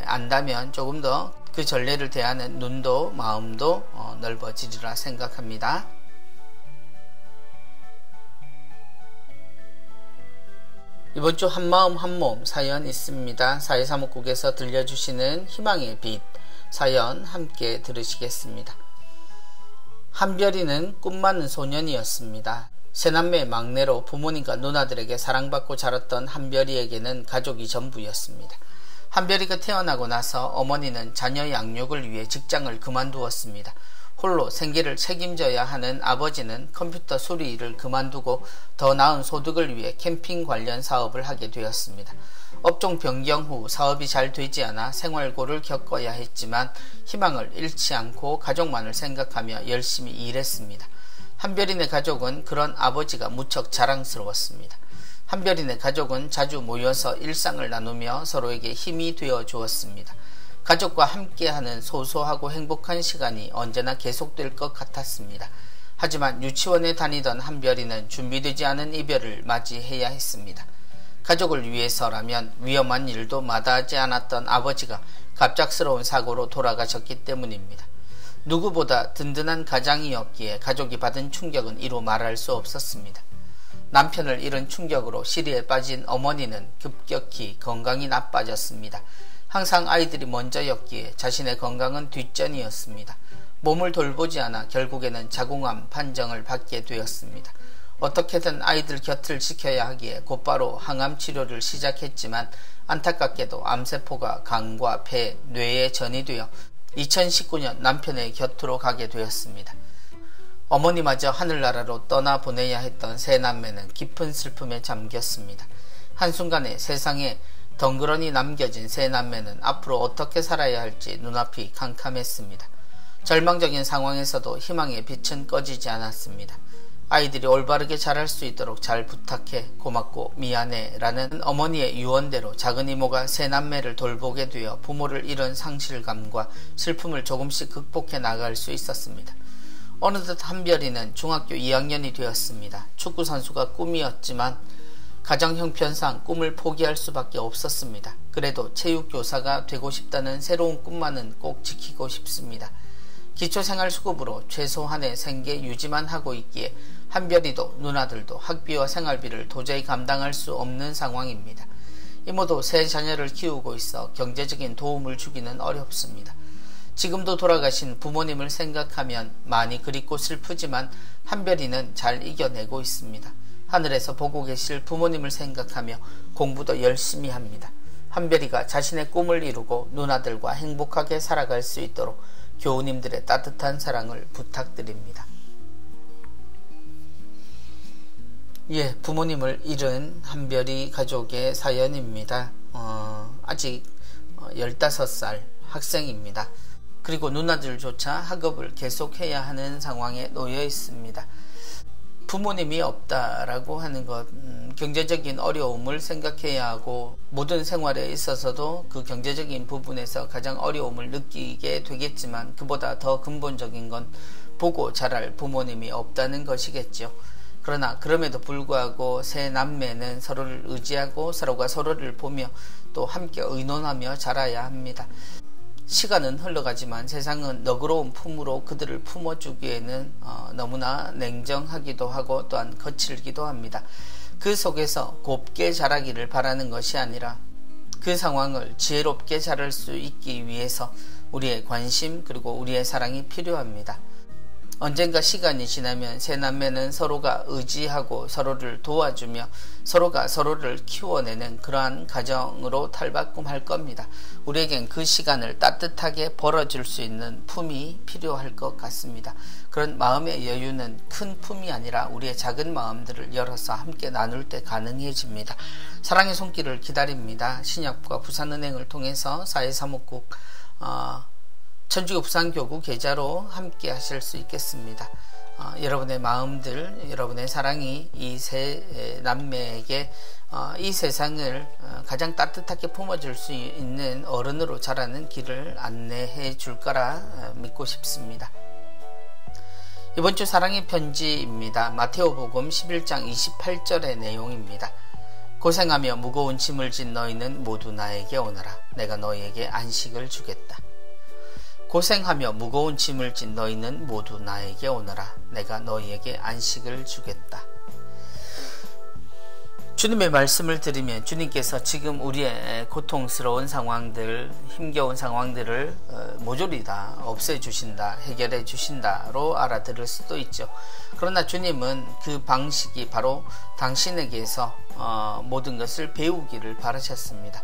S1: 안다면 조금 더 그 전례를 대하는 눈도 마음도 넓어지리라 생각합니다. 이번 주 한마음 한몸 사연 있습니다. 사회사목국에서 들려주시는 희망의 빛 사연 함께 들으시겠습니다. 한별이는 꿈 많은 소년이었습니다. 세남매의 막내로 부모님과 누나들에게 사랑받고 자랐던 한별이에게는 가족이 전부였습니다. 한별이가 태어나고 나서 어머니는 자녀 양육을 위해 직장을 그만두었습니다. 홀로 생계를 책임져야 하는 아버지는 컴퓨터 수리 일을 그만두고 더 나은 소득을 위해 캠핑 관련 사업을 하게 되었습니다. 업종 변경 후 사업이 잘 되지 않아 생활고를 겪어야 했지만 희망을 잃지 않고 가족만을 생각하며 열심히 일했습니다. 한별이네 가족은 그런 아버지가 무척 자랑스러웠습니다. 한별이네 가족은 자주 모여서 일상을 나누며 서로에게 힘이 되어 주었습니다. 가족과 함께하는 소소하고 행복한 시간이 언제나 계속될 것 같았습니다. 하지만 유치원에 다니던 한별이는 준비되지 않은 이별을 맞이해야 했습니다. 가족을 위해서라면 위험한 일도 마다하지 않았던 아버지가 갑작스러운 사고로 돌아가셨기 때문입니다. 누구보다 든든한 가장이었기에 가족이 받은 충격은 이루 말할 수 없었습니다. 남편을 잃은 충격으로 시리에 빠진 어머니는 급격히 건강이 나빠졌습니다. 항상 아이들이 먼저였기에 자신의 건강은 뒷전이었습니다. 몸을 돌보지 않아 결국에는 자궁암 판정을 받게 되었습니다. 어떻게든 아이들 곁을 지켜야 하기에 곧바로 항암 치료를 시작했지만 안타깝게도 암세포가 간과 폐, 뇌에 전이되어 2019년 남편의 곁으로 가게 되었습니다. 어머니마저 하늘나라로 떠나보내야 했던 세 남매는 깊은 슬픔에 잠겼습니다. 한순간에 세상에 덩그러니 남겨진 세 남매는 앞으로 어떻게 살아야 할지 눈앞이 캄캄했습니다. 절망적인 상황에서도 희망의 빛은 꺼지지 않았습니다. 아이들이 올바르게 자랄 수 있도록 잘 부탁해 고맙고 미안해 라는 어머니의 유언대로 작은 이모가 세 남매를 돌보게 되어 부모를 잃은 상실감과 슬픔을 조금씩 극복해 나갈 수 있었습니다. 어느덧 한별이는 중학교 2학년이 되었습니다. 축구선수가 꿈이었지만 가정 형편상 꿈을 포기할 수밖에 없었습니다. 그래도 체육교사가 되고 싶다는 새로운 꿈만은 꼭 지키고 싶습니다. 기초생활수급으로 최소한의 생계 유지만 하고 있기에 한별이도 누나들도 학비와 생활비를 도저히 감당할 수 없는 상황입니다. 이모도 세 자녀를 키우고 있어 경제적인 도움을 주기는 어렵습니다. 지금도 돌아가신 부모님을 생각하면 많이 그립고 슬프지만 한별이는 잘 이겨내고 있습니다. 하늘에서 보고 계실 부모님을 생각하며 공부도 열심히 합니다. 한별이가 자신의 꿈을 이루고 누나들과 행복하게 살아갈 수 있도록 교우님들의 따뜻한 사랑을 부탁드립니다. 부모님을 잃은 한별이 가족의 사연입니다. 아직 15살 학생입니다. 그리고 누나들조차 학업을 계속해야 하는 상황에 놓여 있습니다. 부모님이 없다라고 하는 것, 경제적인 어려움을 생각해야 하고 모든 생활에 있어서도 그 경제적인 부분에서 가장 어려움을 느끼게 되겠지만 그보다 더 근본적인 건 보고 자랄 부모님이 없다는 것이겠죠. 그러나 그럼에도 불구하고 세 남매는 서로를 의지하고 서로가 서로를 보며 또 함께 의논하며 자라야 합니다. 시간은 흘러가지만 세상은 너그러운 품으로 그들을 품어주기에는 너무나 냉정하기도 하고 또한 거칠기도 합니다. 그 속에서 곱게 자라기를 바라는 것이 아니라 그 상황을 지혜롭게 자랄 수 있기 위해서 우리의 관심 그리고 우리의 사랑이 필요합니다. 언젠가 시간이 지나면 세 남매는 서로가 의지하고 서로를 도와주며 서로가 서로를 키워내는 그러한 가정으로 탈바꿈할 겁니다. 우리에겐 그 시간을 따뜻하게 벌어줄 수 있는 품이 필요할 것 같습니다. 그런 마음의 여유는 큰 품이 아니라 우리의 작은 마음들을 열어서 함께 나눌 때 가능해집니다. 사랑의 손길을 기다립니다. 신약과 부산은행을 통해서 사회사목국 천주교 부산교구 계좌로 함께 하실 수 있겠습니다. 여러분의 마음들, 여러분의 사랑이 이 세 남매에게 이 세상을 가장 따뜻하게 품어줄 수 있는 어른으로 자라는 길을 안내해 줄 거라 믿고 싶습니다. 이번 주 사랑의 편지입니다. 마테오복음 11장 28절의 내용입니다. 고생하며 무거운 짐을 진 너희는 모두 나에게 오너라. 내가 너희에게 안식을 주겠다. 고생하며 무거운 짐을 진 너희는 모두 나에게 오너라. 내가 너희에게 안식을 주겠다. 주님의 말씀을 들으면 주님께서 지금 우리의 고통스러운 상황들, 힘겨운 상황들을 모조리 다 없애주신다, 해결해 주신다로 알아들을 수도 있죠. 그러나 주님은 그 방식이 바로 당신에게서 모든 것을 배우기를 바라셨습니다.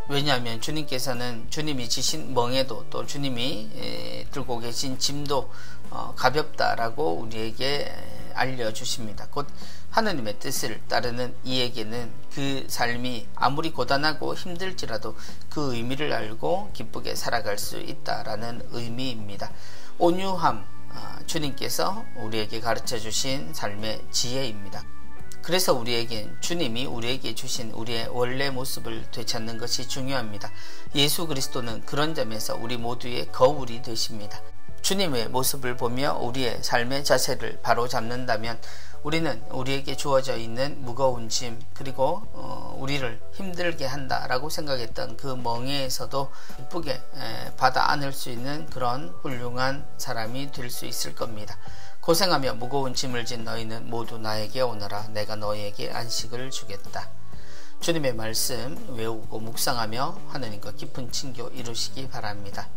S1: 왜냐하면 주님께서는 주님이 지신 멍에도 또 주님이 들고 계신 짐도 가볍다라고 우리에게 알려주십니다. 곧 하느님의 뜻을 따르는 이에게는 그 삶이 아무리 고단하고 힘들지라도 그 의미를 알고 기쁘게 살아갈 수 있다라는 의미입니다. 온유함, 주님께서 우리에게 가르쳐 주신 삶의 지혜입니다. 그래서 우리에겐 주님이 우리에게 주신 우리의 원래 모습을 되찾는 것이 중요합니다. 예수 그리스도는 그런 점에서 우리 모두의 거울이 되십니다. 주님의 모습을 보며 우리의 삶의 자세를 바로잡는다면 우리는 우리에게 주어져 있는 무거운 짐 그리고 우리를 힘들게 한다라고 생각했던 그 멍에에서도 기쁘게 받아 안을 수 있는 그런 훌륭한 사람이 될 수 있을 겁니다. 고생하며 무거운 짐을 진 너희는 모두 나에게 오너라. 내가 너희에게 안식을 주겠다. 주님의 말씀 외우고 묵상하며 하느님과 깊은 친교 이루시기 바랍니다.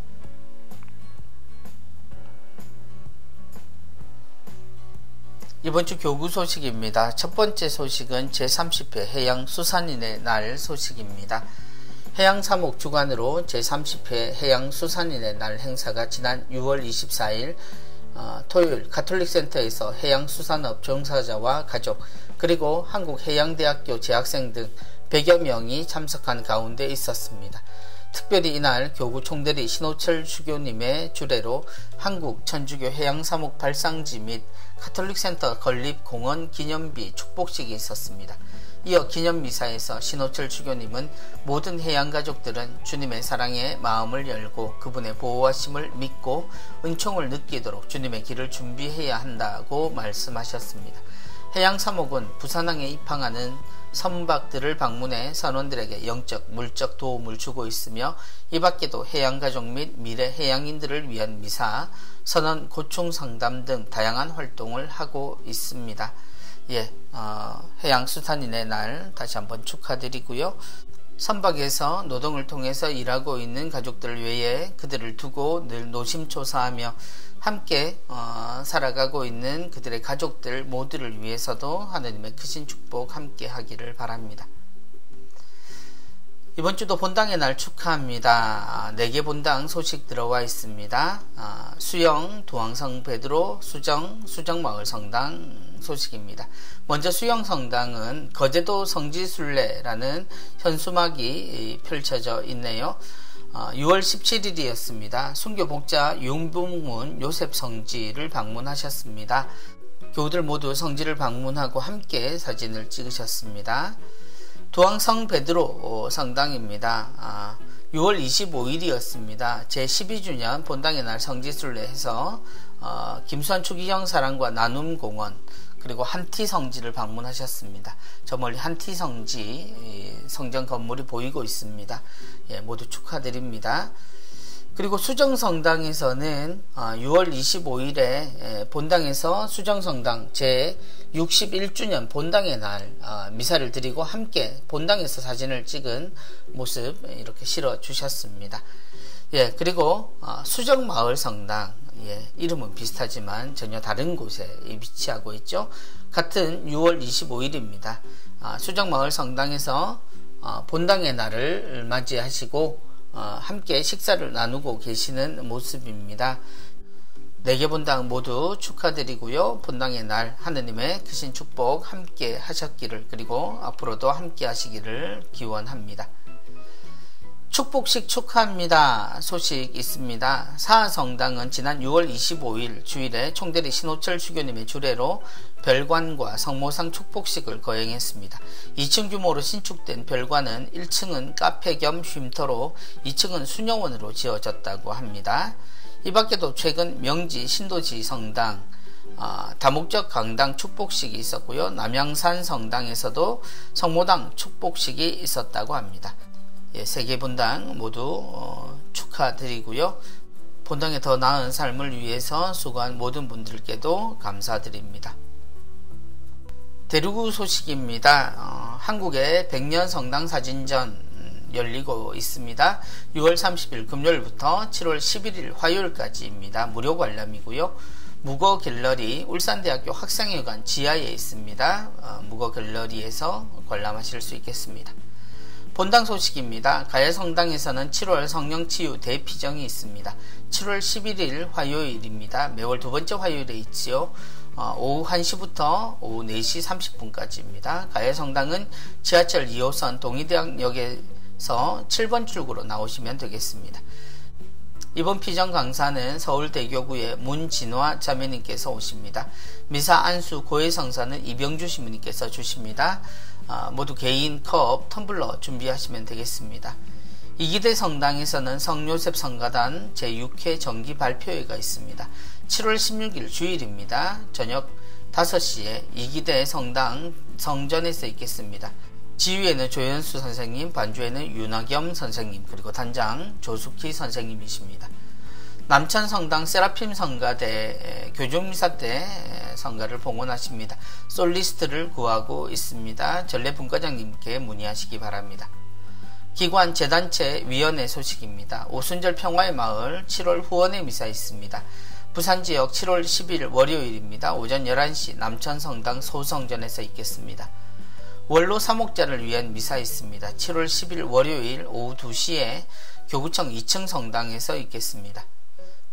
S1: 이번 주 교구 소식입니다. 첫 번째 소식은 제30회 해양수산인의 날 소식입니다. 해양사목 주관으로 제30회 해양수산인의 날 행사가 지난 6월 24일 토요일 가톨릭센터에서 해양수산업 종사자와 가족 그리고 한국해양대학교 재학생 등 100여 명이 참석한 가운데 있었습니다. 특별히 이날 교구 총대리 신호철 주교님의 주례로 한국 천주교 해양사목 발상지 및 가톨릭센터 건립 공헌 기념비 축복식이 있었습니다. 이어 기념미사에서 신호철 주교님은 모든 해양가족들은 주님의 사랑에 마음을 열고 그분의 보호하심을 믿고 은총을 느끼도록 주님의 길을 준비해야 한다고 말씀하셨습니다. 해양사목은 부산항에 입항하는 선박들을 방문해 선원들에게 영적, 물적 도움을 주고 있으며 이 밖에도 해양가족 및 미래 해양인들을 위한 미사, 선원 고충상담 등 다양한 활동을 하고 있습니다. 해양수산인의 날 다시 한번 축하드리고요. 선박에서 노동을 통해서 일하고 있는 가족들 외에 그들을 두고 늘 노심초사하며 함께 살아가고 있는 그들의 가족들 모두를 위해서도 하느님의 크신 축복 함께 하기를 바랍니다. 이번 주도 본당의 날 축하합니다. 4개 본당 소식 들어와 있습니다. 수영, 도왕성 베드로, 수정마을 성당 소식입니다. 먼저 수영 성당은 거제도 성지순례라는 현수막이 펼쳐져 있네요. 6월 17일이었습니다. 순교 복자 융봉문 요셉 성지를 방문하셨습니다. 교우들 모두 성지를 방문하고 함께 사진을 찍으셨습니다. 도왕성 베드로 성당입니다. 6월 25일이었습니다. 제12주년 본당의 날 성지순례해서 김수환 추기경 사랑과 나눔공원 그리고 한티성지를 방문하셨습니다. 저 멀리 한티성지 성전 건물이 보이고 있습니다. 예, 모두 축하드립니다. 그리고 수정성당에서는 6월 25일에 본당에서 수정성당 제61주년 본당의 날 미사를 드리고 함께 본당에서 사진을 찍은 모습 이렇게 실어 주셨습니다. 예, 그리고 수정마을성당, 예, 이름은 비슷하지만 전혀 다른 곳에 위치하고 있죠. 같은 6월 25일입니다. 수정마을성당에서 본당의 날을 맞이하시고 함께 식사를 나누고 계시는 모습입니다. 4개 본당 모두 축하드리고요. 본당의 날 하느님의 크신 축복 함께 하셨기를, 그리고 앞으로도 함께 하시기를 기원합니다. 축복식 축하합니다 소식 있습니다. 사하성당은 지난 6월 25일 주일에 총대리 신호철 주교님의 주례로 별관과 성모상 축복식을 거행했습니다. 2층 규모로 신축된 별관은 1층은 카페 겸 쉼터로 2층은 수녀원으로 지어졌다고 합니다. 이 밖에도 최근 명지 신도지 성당, 다목적 강당 축복식이 있었고요. 남양산 성당에서도 성모당 축복식이 있었다고 합니다. 예, 3개 본당 모두 축하드리고요. 본당의 더 나은 삶을 위해서 수고한 모든 분들께도 감사드립니다. 대륙 소식입니다. 한국의 100년 성당 사진전 열리고 있습니다. 6월 30일 금요일부터 7월 11일 화요일까지입니다. 무료 관람이고요. 무거 갤러리 울산대학교 학생회관 지하에 있습니다. 무거 갤러리에서 관람하실 수 있겠습니다. 본당 소식입니다. 가야성당에서는 7월 성령치유 대피정이 있습니다. 7월 11일 화요일입니다. 매월 두 번째 화요일에 있지요. 오후 1시부터 오후 4시 30분까지입니다. 가야성당은 지하철 2호선 동의대학역에서 7번 출구로 나오시면 되겠습니다. 이번 피정 강사는 서울대교구의 문진화 자매님께서 오십니다. 미사 안수 고해성사는 이병주 신부님께서 주십니다. 모두 개인 컵, 텀블러 준비하시면 되겠습니다. 이기대 성당에서는 성요셉 성가단 제6회 정기 발표회가 있습니다. 7월 16일 주일입니다. 저녁 5시에 이기대 성당 성전에서 있겠습니다. 지휘에는 조연수 선생님, 반주에는 윤하겸 선생님, 그리고 단장 조숙희 선생님이십니다. 남천성당 세라핌 성가대 교종미사 때 성가를 봉헌하십니다. 솔리스트를 구하고 있습니다. 전례분과장님께 문의하시기 바랍니다. 기관 재단체 위원회 소식입니다. 오순절 평화의 마을 7월 후원회 미사 있습니다. 부산지역 7월 10일 월요일입니다. 오전 11시 남천성당 소성전에서 있겠습니다. 원로 사목자를 위한 미사 있습니다. 7월 10일 월요일 오후 2시에 교구청 2층 성당에서 있겠습니다.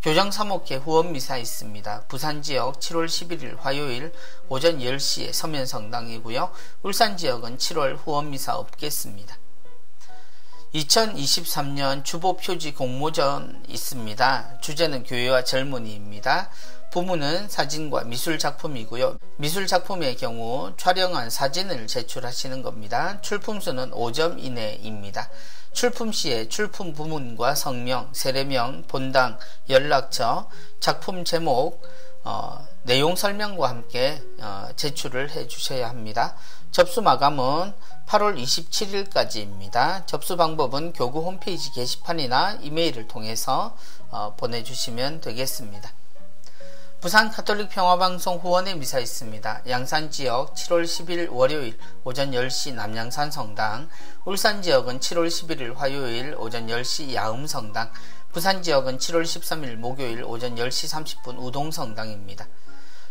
S1: 교정 사목회 후원 미사 있습니다. 부산지역 7월 11일 화요일 오전 10시에 서면성당이고요. 울산지역은 7월 후원 미사 없겠습니다. 2023년 주보표지 공모전 있습니다. 주제는 교회와 젊은이입니다. 부문은 사진과 미술작품이고요. 미술작품의 경우 촬영한 사진을 제출하시는 겁니다. 출품수는 5점 이내입니다. 출품 시에 출품 부문과 성명, 세례명, 본당, 연락처, 작품 제목, 내용 설명과 함께 제출을 해 주셔야 합니다. 접수 마감은 8월 27일까지입니다. 접수 방법은 교구 홈페이지 게시판이나 이메일을 통해서 보내주시면 되겠습니다. 부산 가톨릭 평화방송 후원회 미사 있습니다. 양산지역 7월 10일 월요일 오전 10시 남양산 성당, 울산지역은 7월 11일 화요일 오전 10시 야음성당, 부산지역은 7월 13일 목요일 오전 10시 30분 우동성당입니다.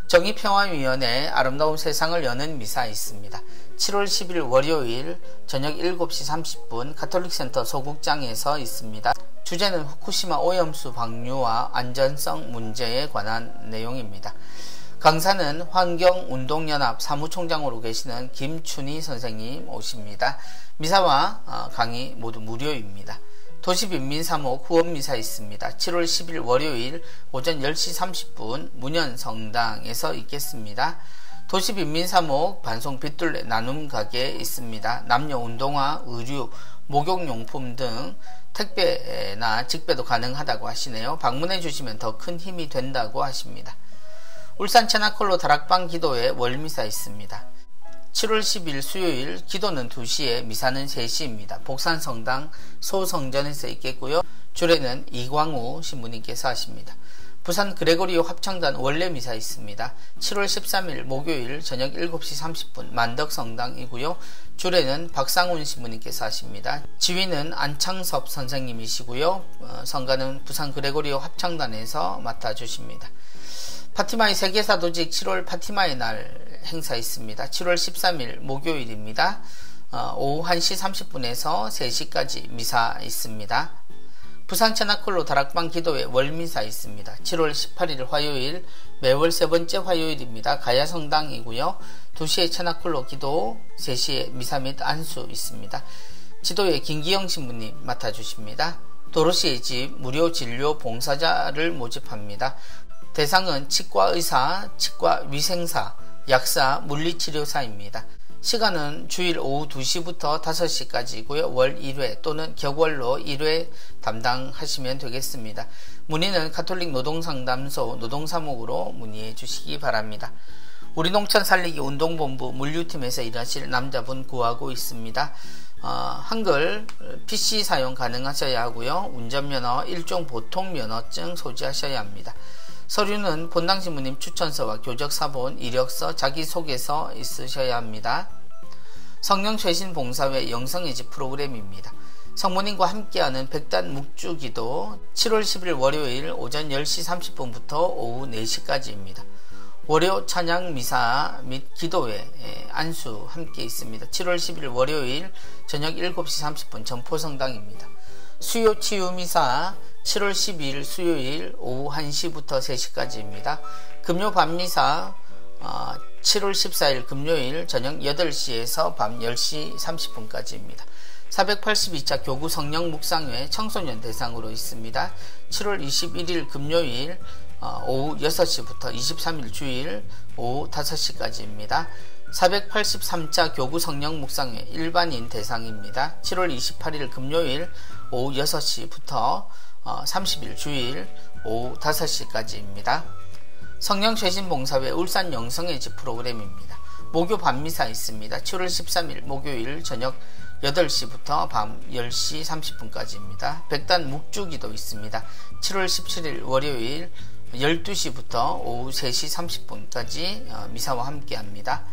S1: 정의평화위원회 아름다운 세상을 여는 미사 있습니다. 7월 10일 월요일 저녁 7시 30분 가톨릭센터 소극장에서 있습니다. 주제는 후쿠시마 오염수 방류와 안전성 문제에 관한 내용입니다. 강사는 환경운동연합 사무총장으로 계시는 김춘희 선생님 오십니다. 미사와 강의 모두 무료입니다. 도시빈민사목 후원미사 있습니다. 7월 10일 월요일 오전 10시 30분 문현성당에서 있겠습니다. 도시빈민사목 반송 빗둘레 나눔 가게 있습니다. 남녀운동화, 의류, 목욕용품 등 택배나 직배도 가능하다고 하시네요. 방문해 주시면 더 큰 힘이 된다고 하십니다. 울산 채나콜로 다락방 기도회 월미사 있습니다. 7월 10일 수요일 기도는 2시에 미사는 3시입니다. 복산성당 소성전에서 있겠고요. 주례는 이광우 신부님께서 하십니다. 부산 그레고리오 합창단 원래 미사 있습니다. 7월 13일 목요일 저녁 7시 30분 만덕성당이고요. 주례는 박상훈 신부님께서 하십니다. 지휘는 안창섭 선생님이시고요. 성가는 부산 그레고리오 합창단에서 맡아주십니다. 파티마의 세계사도직 7월 파티마의 날 행사 있습니다. 7월 13일 목요일입니다. 오후 1시 30분에서 3시까지 미사 있습니다. 부산 채나콜로 다락방 기도회 월미사 있습니다. 7월 18일 화요일 매월 세 번째 화요일입니다. 가야성당이고요. 2시에 채나콜로 기도, 3시에 미사 및 안수 있습니다. 지도에 김기영 신부님 맡아주십니다. 도로시의 집 무료 진료 봉사자를 모집합니다. 대상은 치과의사, 치과위생사, 약사, 물리치료사입니다. 시간은 주일 오후 2시부터 5시까지고요. 월 1회 또는 격월로 1회 담당하시면 되겠습니다. 문의는 가톨릭 노동상담소 노동사목으로 문의해 주시기 바랍니다. 우리 농촌 살리기 운동본부 물류팀에서 일하실 남자분 구하고 있습니다. 한글 PC 사용 가능하셔야 하고요. 운전면허 1종 보통면허증 소지하셔야 합니다. 서류는 본당 신부님 추천서와 교적사본, 이력서, 자기소개서 있으셔야 합니다. 성령 최신 봉사회 영성의지 프로그램입니다. 성모님과 함께하는 백단 묵주기도 7월 10일 월요일 오전 10시 30분부터 오후 4시까지입니다. 월요 찬양 미사 및 기도회, 안수 함께 있습니다. 7월 10일 월요일 저녁 7시 30분 전포성당입니다. 수요 치유 미사 7월 12일 수요일 오후 1시부터 3시까지입니다. 금요 밤미사 7월 14일 금요일 저녁 8시에서 밤 10시 30분까지입니다. 482차 교구 성령 묵상회 청소년 대상으로 있습니다. 7월 21일 금요일 오후 6시부터 23일 주일 오후 5시까지입니다. 483차 교구 성령 묵상회 일반인 대상입니다. 7월 28일 금요일 오후 6시부터 30일 주일 오후 5시까지입니다. 성령 최신 봉사회 울산 영성의 집 프로그램입니다. 목요 밤미사 있습니다. 7월 13일 목요일 저녁 8시부터 밤 10시 30분까지입니다. 백단 묵주기도 있습니다. 7월 17일 월요일 12시부터 오후 3시 30분까지 미사와 함께합니다.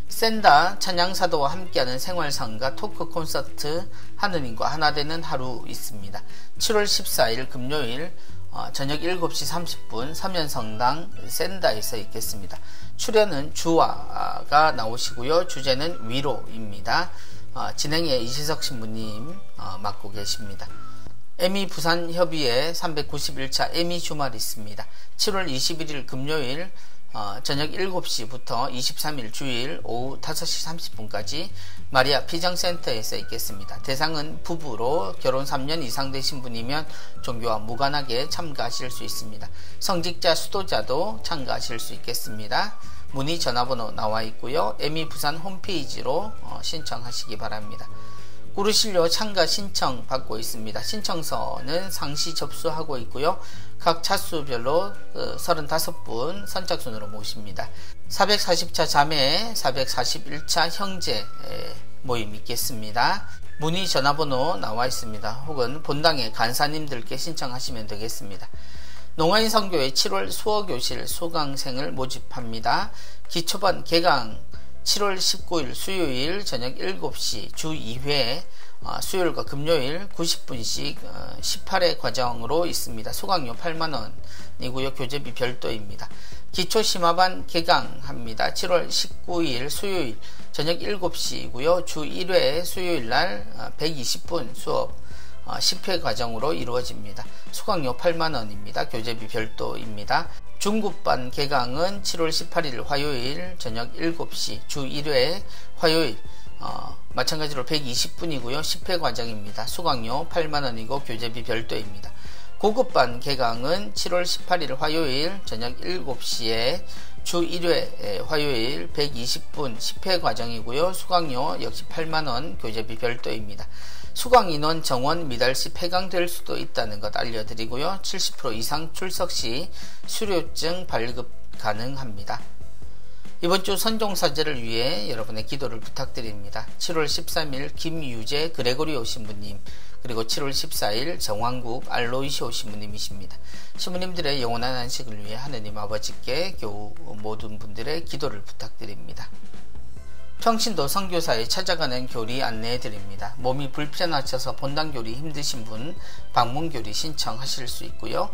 S1: 센다 찬양사도와 함께하는 생활상가 토크 콘서트 하느님과 하나되는 하루 있습니다. 7월 14일 금요일 저녁 7시 30분 서면성당 센다에서 있겠습니다. 출연은 주화가 나오시고요. 주제는 위로입니다. 진행에 이시석 신부님 맡고 계십니다. 에미 부산협의회 391차 에미 주말 있습니다. 7월 21일 금요일 저녁 7시부터 23일 주일 오후 5시 30분까지 마리아 피정센터에서 있겠습니다. 대상은 부부로 결혼 3년 이상 되신 분이면 종교와 무관하게 참가하실 수 있습니다. 성직자 수도자도 참가하실 수 있겠습니다. 문의 전화번호 나와 있고요. 에미 부산 홈페이지로 신청하시기 바랍니다. 꾸르실료 참가 신청 받고 있습니다. 신청서는 상시 접수하고 있고요. 각 차수별로 35분 선착순으로 모십니다. 440차 자매, 441차 형제 모임 있겠습니다. 문의 전화번호 나와 있습니다. 혹은 본당의 간사님들께 신청하시면 되겠습니다. 농아인 선교회 7월 수어교실 수강생을 모집합니다. 기초반 개강 7월 19일 수요일 저녁 7시 주 2회 수요일과 금요일 90분씩 18회 과정으로 있습니다. 수강료 8만원이고요. 교재비 별도입니다. 기초심화반 개강합니다. 7월 19일 수요일 저녁 7시이고요. 주 1회 수요일날 120분 수업 10회 과정으로 이루어집니다. 수강료 8만원입니다. 교재비 별도입니다. 중급반 개강은 7월 18일 화요일 저녁 7시 주 1회 화요일 마찬가지로 120분이고요. 10회 과정입니다. 수강료 8만원이고 교재비 별도입니다. 고급반 개강은 7월 18일 화요일 저녁 7시에 주 1회 화요일 120분 10회 과정이고요. 수강료 역시 8만원 교재비 별도입니다. 수강 인원 정원 미달 시 폐강될 수도 있다는 것 알려드리고요. 70% 이상 출석 시 수료증 발급 가능합니다. 이번 주 선종사제를 위해 여러분의 기도를 부탁드립니다. 7월 13일 김유재 그레고리오 신부님, 그리고 7월 14일 정왕국 알로이시오 신부님이십니다. 신부님들의 영원한 안식을 위해 하느님 아버지께 교우 모든 분들의 기도를 부탁드립니다. 평신도 선교사에 찾아가는 교리 안내해 드립니다. 몸이 불편하셔서 본당 교리 힘드신 분 방문 교리 신청하실 수 있고요.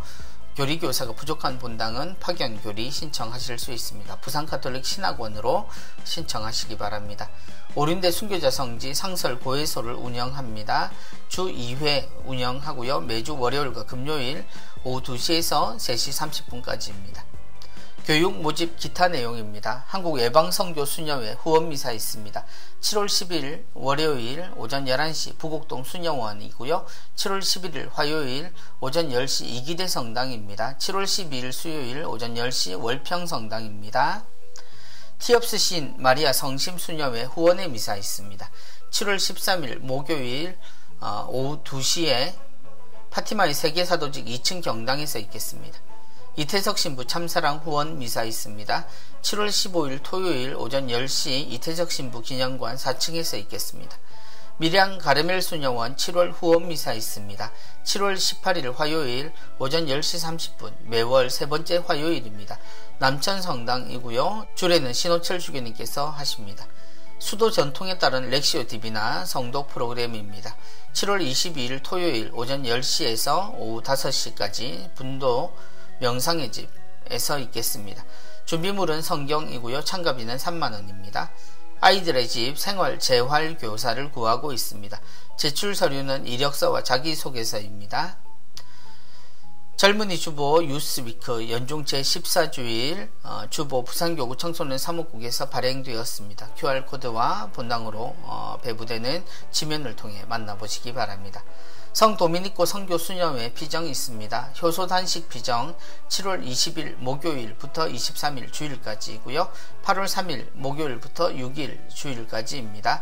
S1: 교리 교사가 부족한 본당은 파견 교리 신청하실 수 있습니다. 부산 가톨릭 신학원으로 신청하시기 바랍니다. 오륜대 순교자 성지 상설 고해소를 운영합니다. 주 2회 운영하고요. 매주 월요일과 금요일 오후 2시에서 3시 30분까지입니다. 교육 모집 기타 내용입니다. 한국 예방선교 수녀회 후원미사 있습니다. 7월 10일 월요일 오전 11시 부곡동 수녀원이고요. 7월 11일 화요일 오전 10시 이기대 성당입니다. 7월 12일 수요일 오전 10시 월평 성당입니다. 티업스 신 마리아 성심 수녀회 후원의 미사 있습니다. 7월 13일 목요일 오후 2시에 파티마의 세계사도직 2층 경당에서 있겠습니다. 이태석 신부 참사랑 후원 미사 있습니다. 7월 15일 토요일 오전 10시 이태석 신부 기념관 4층에서 있겠습니다. 밀양 가르멜 수녀원 7월 후원 미사 있습니다. 7월 18일 화요일 오전 10시 30분 매월 세 번째 화요일입니다. 남천 성당이고요. 주례는 신호철 주교님께서 하십니다. 수도 전통에 따른 렉시오 디비나 성독 프로그램입니다. 7월 22일 토요일 오전 10시에서 오후 5시까지 분도 명상의 집에서 있겠습니다. 준비물은 성경이고요. 참가비는 3만원입니다. 아이들의 집 생활 재활 교사를 구하고 있습니다. 제출 서류는 이력서와 자기소개서입니다. 젊은이 주보 유스위크 연중 제14주일 주보 부산교구 청소년 사무국에서 발행되었습니다. QR코드와 본당으로 배부되는 지면을 통해 만나보시기 바랍니다. 성 도미니코 선교 수녀회 피정이 있습니다. 효소 단식 피정 7월 20일 목요일부터 23일 주일까지이고요. 8월 3일 목요일부터 6일 주일까지입니다.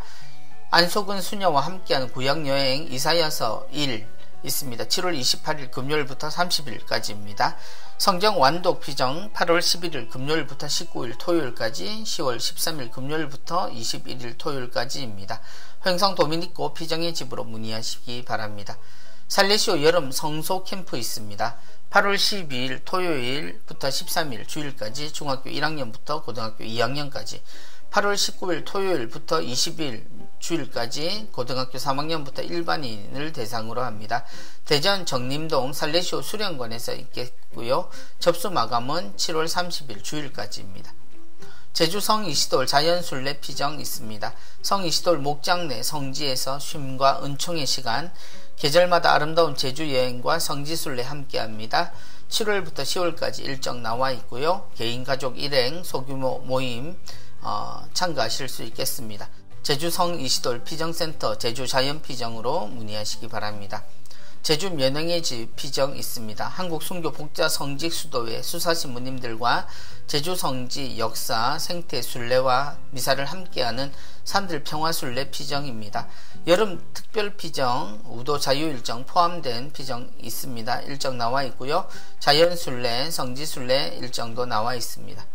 S1: 안속은 수녀와 함께하는 구약여행 이사야서 1 있습니다. 7월 28일 금요일부터 30일까지입니다. 성경 완독 피정 8월 11일 금요일부터 19일 토요일까지, 10월 13일 금요일부터 21일 토요일까지입니다. 횡성 도미니코 피정의 집으로 문의하시기 바랍니다. 살레시오 여름 성소 캠프 있습니다. 8월 12일 토요일부터 13일 주일까지 중학교 1학년부터 고등학교 2학년까지, 8월 19일 토요일부터 20일 주일까지 고등학교 3학년부터 일반인을 대상으로 합니다. 대전 정림동 살레시오 수련관에서 있겠고요. 접수 마감은 7월 30일 주일까지입니다. 제주 성이시돌 자연순례 피정 있습니다. 성이시돌 목장 내 성지에서 쉼과 은총의 시간, 계절마다 아름다운 제주 여행과 성지순례 함께합니다. 7월부터 10월까지 일정 나와 있고요. 개인 가족 일행 소규모 모임 참가하실 수 있겠습니다. 제주 성이시돌 피정센터 제주 자연피정으로 문의하시기 바랍니다. 제주 면흥의 집 피정 있습니다. 한국 순교 복자 성직 수도회 수사신부님들과 제주 성지 역사 생태 순례와 미사를 함께하는 산들 평화순례 피정입니다. 여름 특별 피정 우도 자유일정 포함된 피정 있습니다. 일정 나와 있고요. 자연순례 성지순례 일정도 나와 있습니다.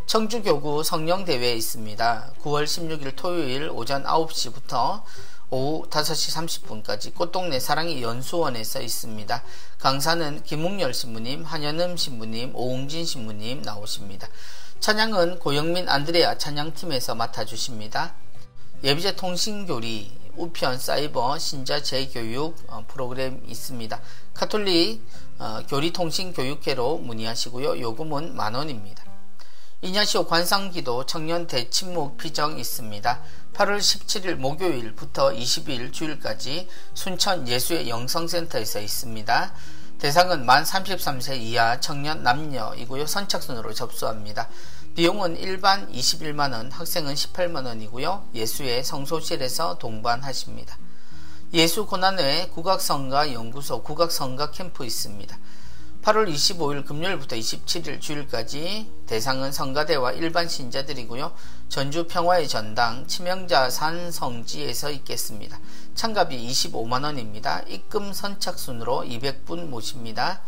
S1: 청주교구 성령대회 있습니다. 9월 16일 토요일 오전 9시부터 오후 5시 30분까지 꽃동네 사랑의 연수원에서 있습니다. 강사는 김웅열 신부님, 한현음 신부님, 오웅진 신부님 나오십니다. 찬양은 고영민 안드레아 찬양팀에서 맡아주십니다. 예비제 통신교리 우편 사이버 신자 재교육 프로그램 있습니다. 가톨릭 교리통신교육회로 문의하시고요. 요금은 만원입니다. 이냐시오 관상기도 청년 대침묵 피정 있습니다. 8월 17일 목요일부터 20일 주일까지 순천 예수의 영성센터에서 있습니다. 대상은 만 33세 이하 청년 남녀이고요. 선착순으로 접수합니다. 비용은 일반 21만원, 학생은 18만원이고요. 예수의 성소실에서 동반하십니다. 예수고난회 국악성가 연구소 국악성가 캠프 있습니다. 8월 25일 금요일부터 27일 주일까지 대상은 성가대와 일반 신자들이고요. 전주 평화의 전당 치명자산 성지에서 있겠습니다. 참가비 25만원입니다. 입금 선착순으로 200분 모십니다.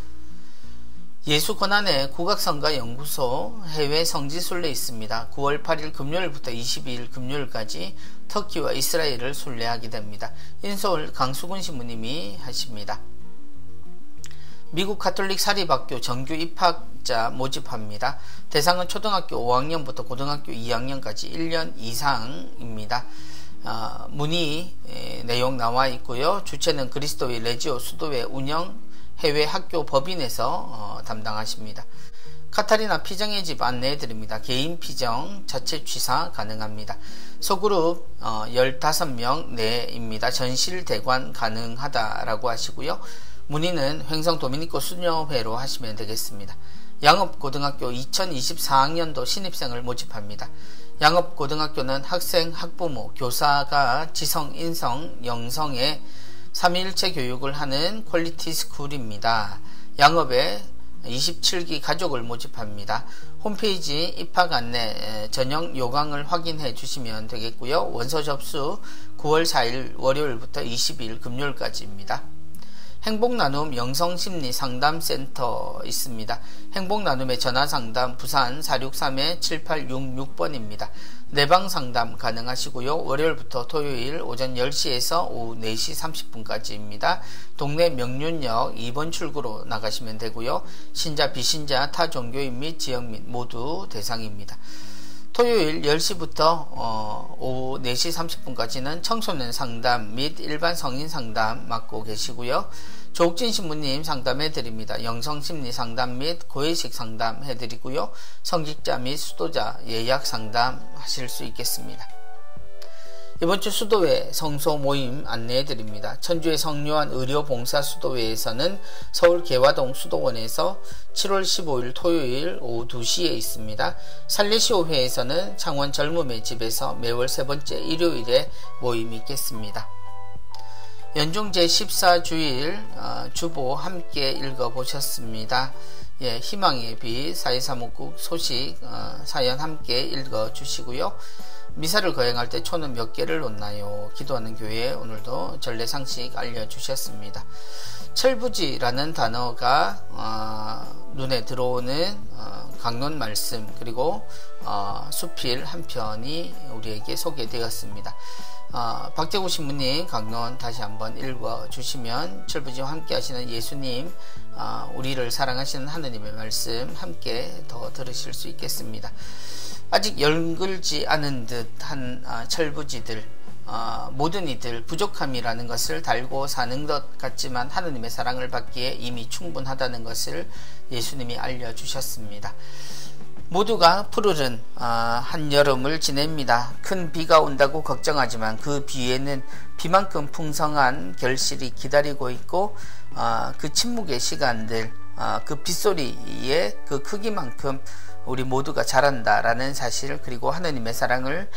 S1: 예수권안의 국악성가연구소 해외 성지순례 있습니다. 9월 8일 금요일부터 22일 금요일까지 터키와 이스라엘을 순례하게 됩니다. 인서울 강수근 신부님이 하십니다. 미국 가톨릭 사립학교 정규 입학자 모집합니다. 대상은 초등학교 5학년부터 고등학교 2학년까지 1년 이상입니다. 문의 내용 나와 있고요. 주체는 그리스도의 레지오 수도회 운영 해외 학교 법인에서 담당하십니다. 카타리나 피정의 집 안내해드립니다. 개인 피정, 자체 취사 가능합니다. 소그룹 15명 내입니다. 전실 대관 가능하다라고 하시고요. 문의는 횡성 도미니코 수녀회로 하시면 되겠습니다. 양업고등학교 2024학년도 신입생을 모집합니다. 양업고등학교는 학생, 학부모, 교사가 지성, 인성, 영성의 3일체 교육을 하는 퀄리티 스쿨입니다. 양업에 27기 가족을 모집합니다. 홈페이지 입학 안내 전형 요강을 확인해 주시면 되겠고요. 원서 접수 9월 4일 월요일부터 20일 금요일까지입니다. 행복나눔 영성심리상담센터 있습니다. 행복나눔의 전화상담 부산 463-7866번입니다. 내방상담 가능하시고요. 월요일부터 토요일 오전 10시에서 오후 4시 30분까지입니다. 동네 명륜역 2번 출구로 나가시면 되고요. 신자, 비신자, 타종교인 및 지역민 모두 대상입니다. 토요일 10시부터 오후 4시 30분까지는 청소년 상담 및 일반 성인 상담 맡고 계시고요. 조옥진 신부님 상담해드립니다. 영성심리 상담 및 고해식 상담 해드리고요. 성직자 및 수도자 예약 상담 하실 수 있겠습니다. 이번주 수도회 성소 모임 안내해드립니다. 천주의 성요한 의료봉사 수도회에서는 서울 개화동 수도원에서 7월 15일 토요일 오후 2시에 있습니다. 살레시오회에서는 창원 젊음의 집에서 매월 세 번째 일요일에 모임이 있겠습니다. 연중 제14주일 주보 함께 읽어보셨습니다. 예, 희망의 빛 사회사무국 소식 사연 함께 읽어주시고요. 미사를 거행할 때 초는 몇 개를 놓나요? 기도하는 교회 오늘도 전례상식 알려주셨습니다. 철부지라는 단어가 눈에 들어오는 강론 말씀 그리고 수필 한 편이 우리에게 소개되었습니다. 박재구 신부님 강론 다시 한번 읽어주시면 철부지와 함께 하시는 예수님 우리를 사랑하시는 하느님의 말씀 함께 더 들으실 수 있겠습니다. 아직 열글지 않은 듯한 철부지들 모든 이들 부족함이라는 것을 달고 사는 것 같지만 하느님의 사랑을 받기에 이미 충분하다는 것을 예수님이 알려주셨습니다. 모두가 푸르른 한여름을 지냅니다. 큰 비가 온다고 걱정하지만 그 비에는 비만큼 풍성한 결실이 기다리고 있고 그 침묵의 시간들 그 빗소리의 그 크기만큼 우리 모두가 자란다라는 사실 그리고 하느님의 사랑을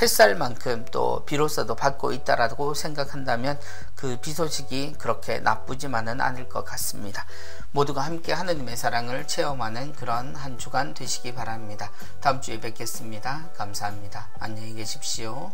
S1: 햇살만큼 또 비로소도 받고 있다라고 생각한다면 그 비 소식이 그렇게 나쁘지만은 않을 것 같습니다. 모두가 함께 하느님의 사랑을 체험하는 그런 한 주간 되시기 바랍니다. 다음 주에 뵙겠습니다. 감사합니다. 안녕히 계십시오.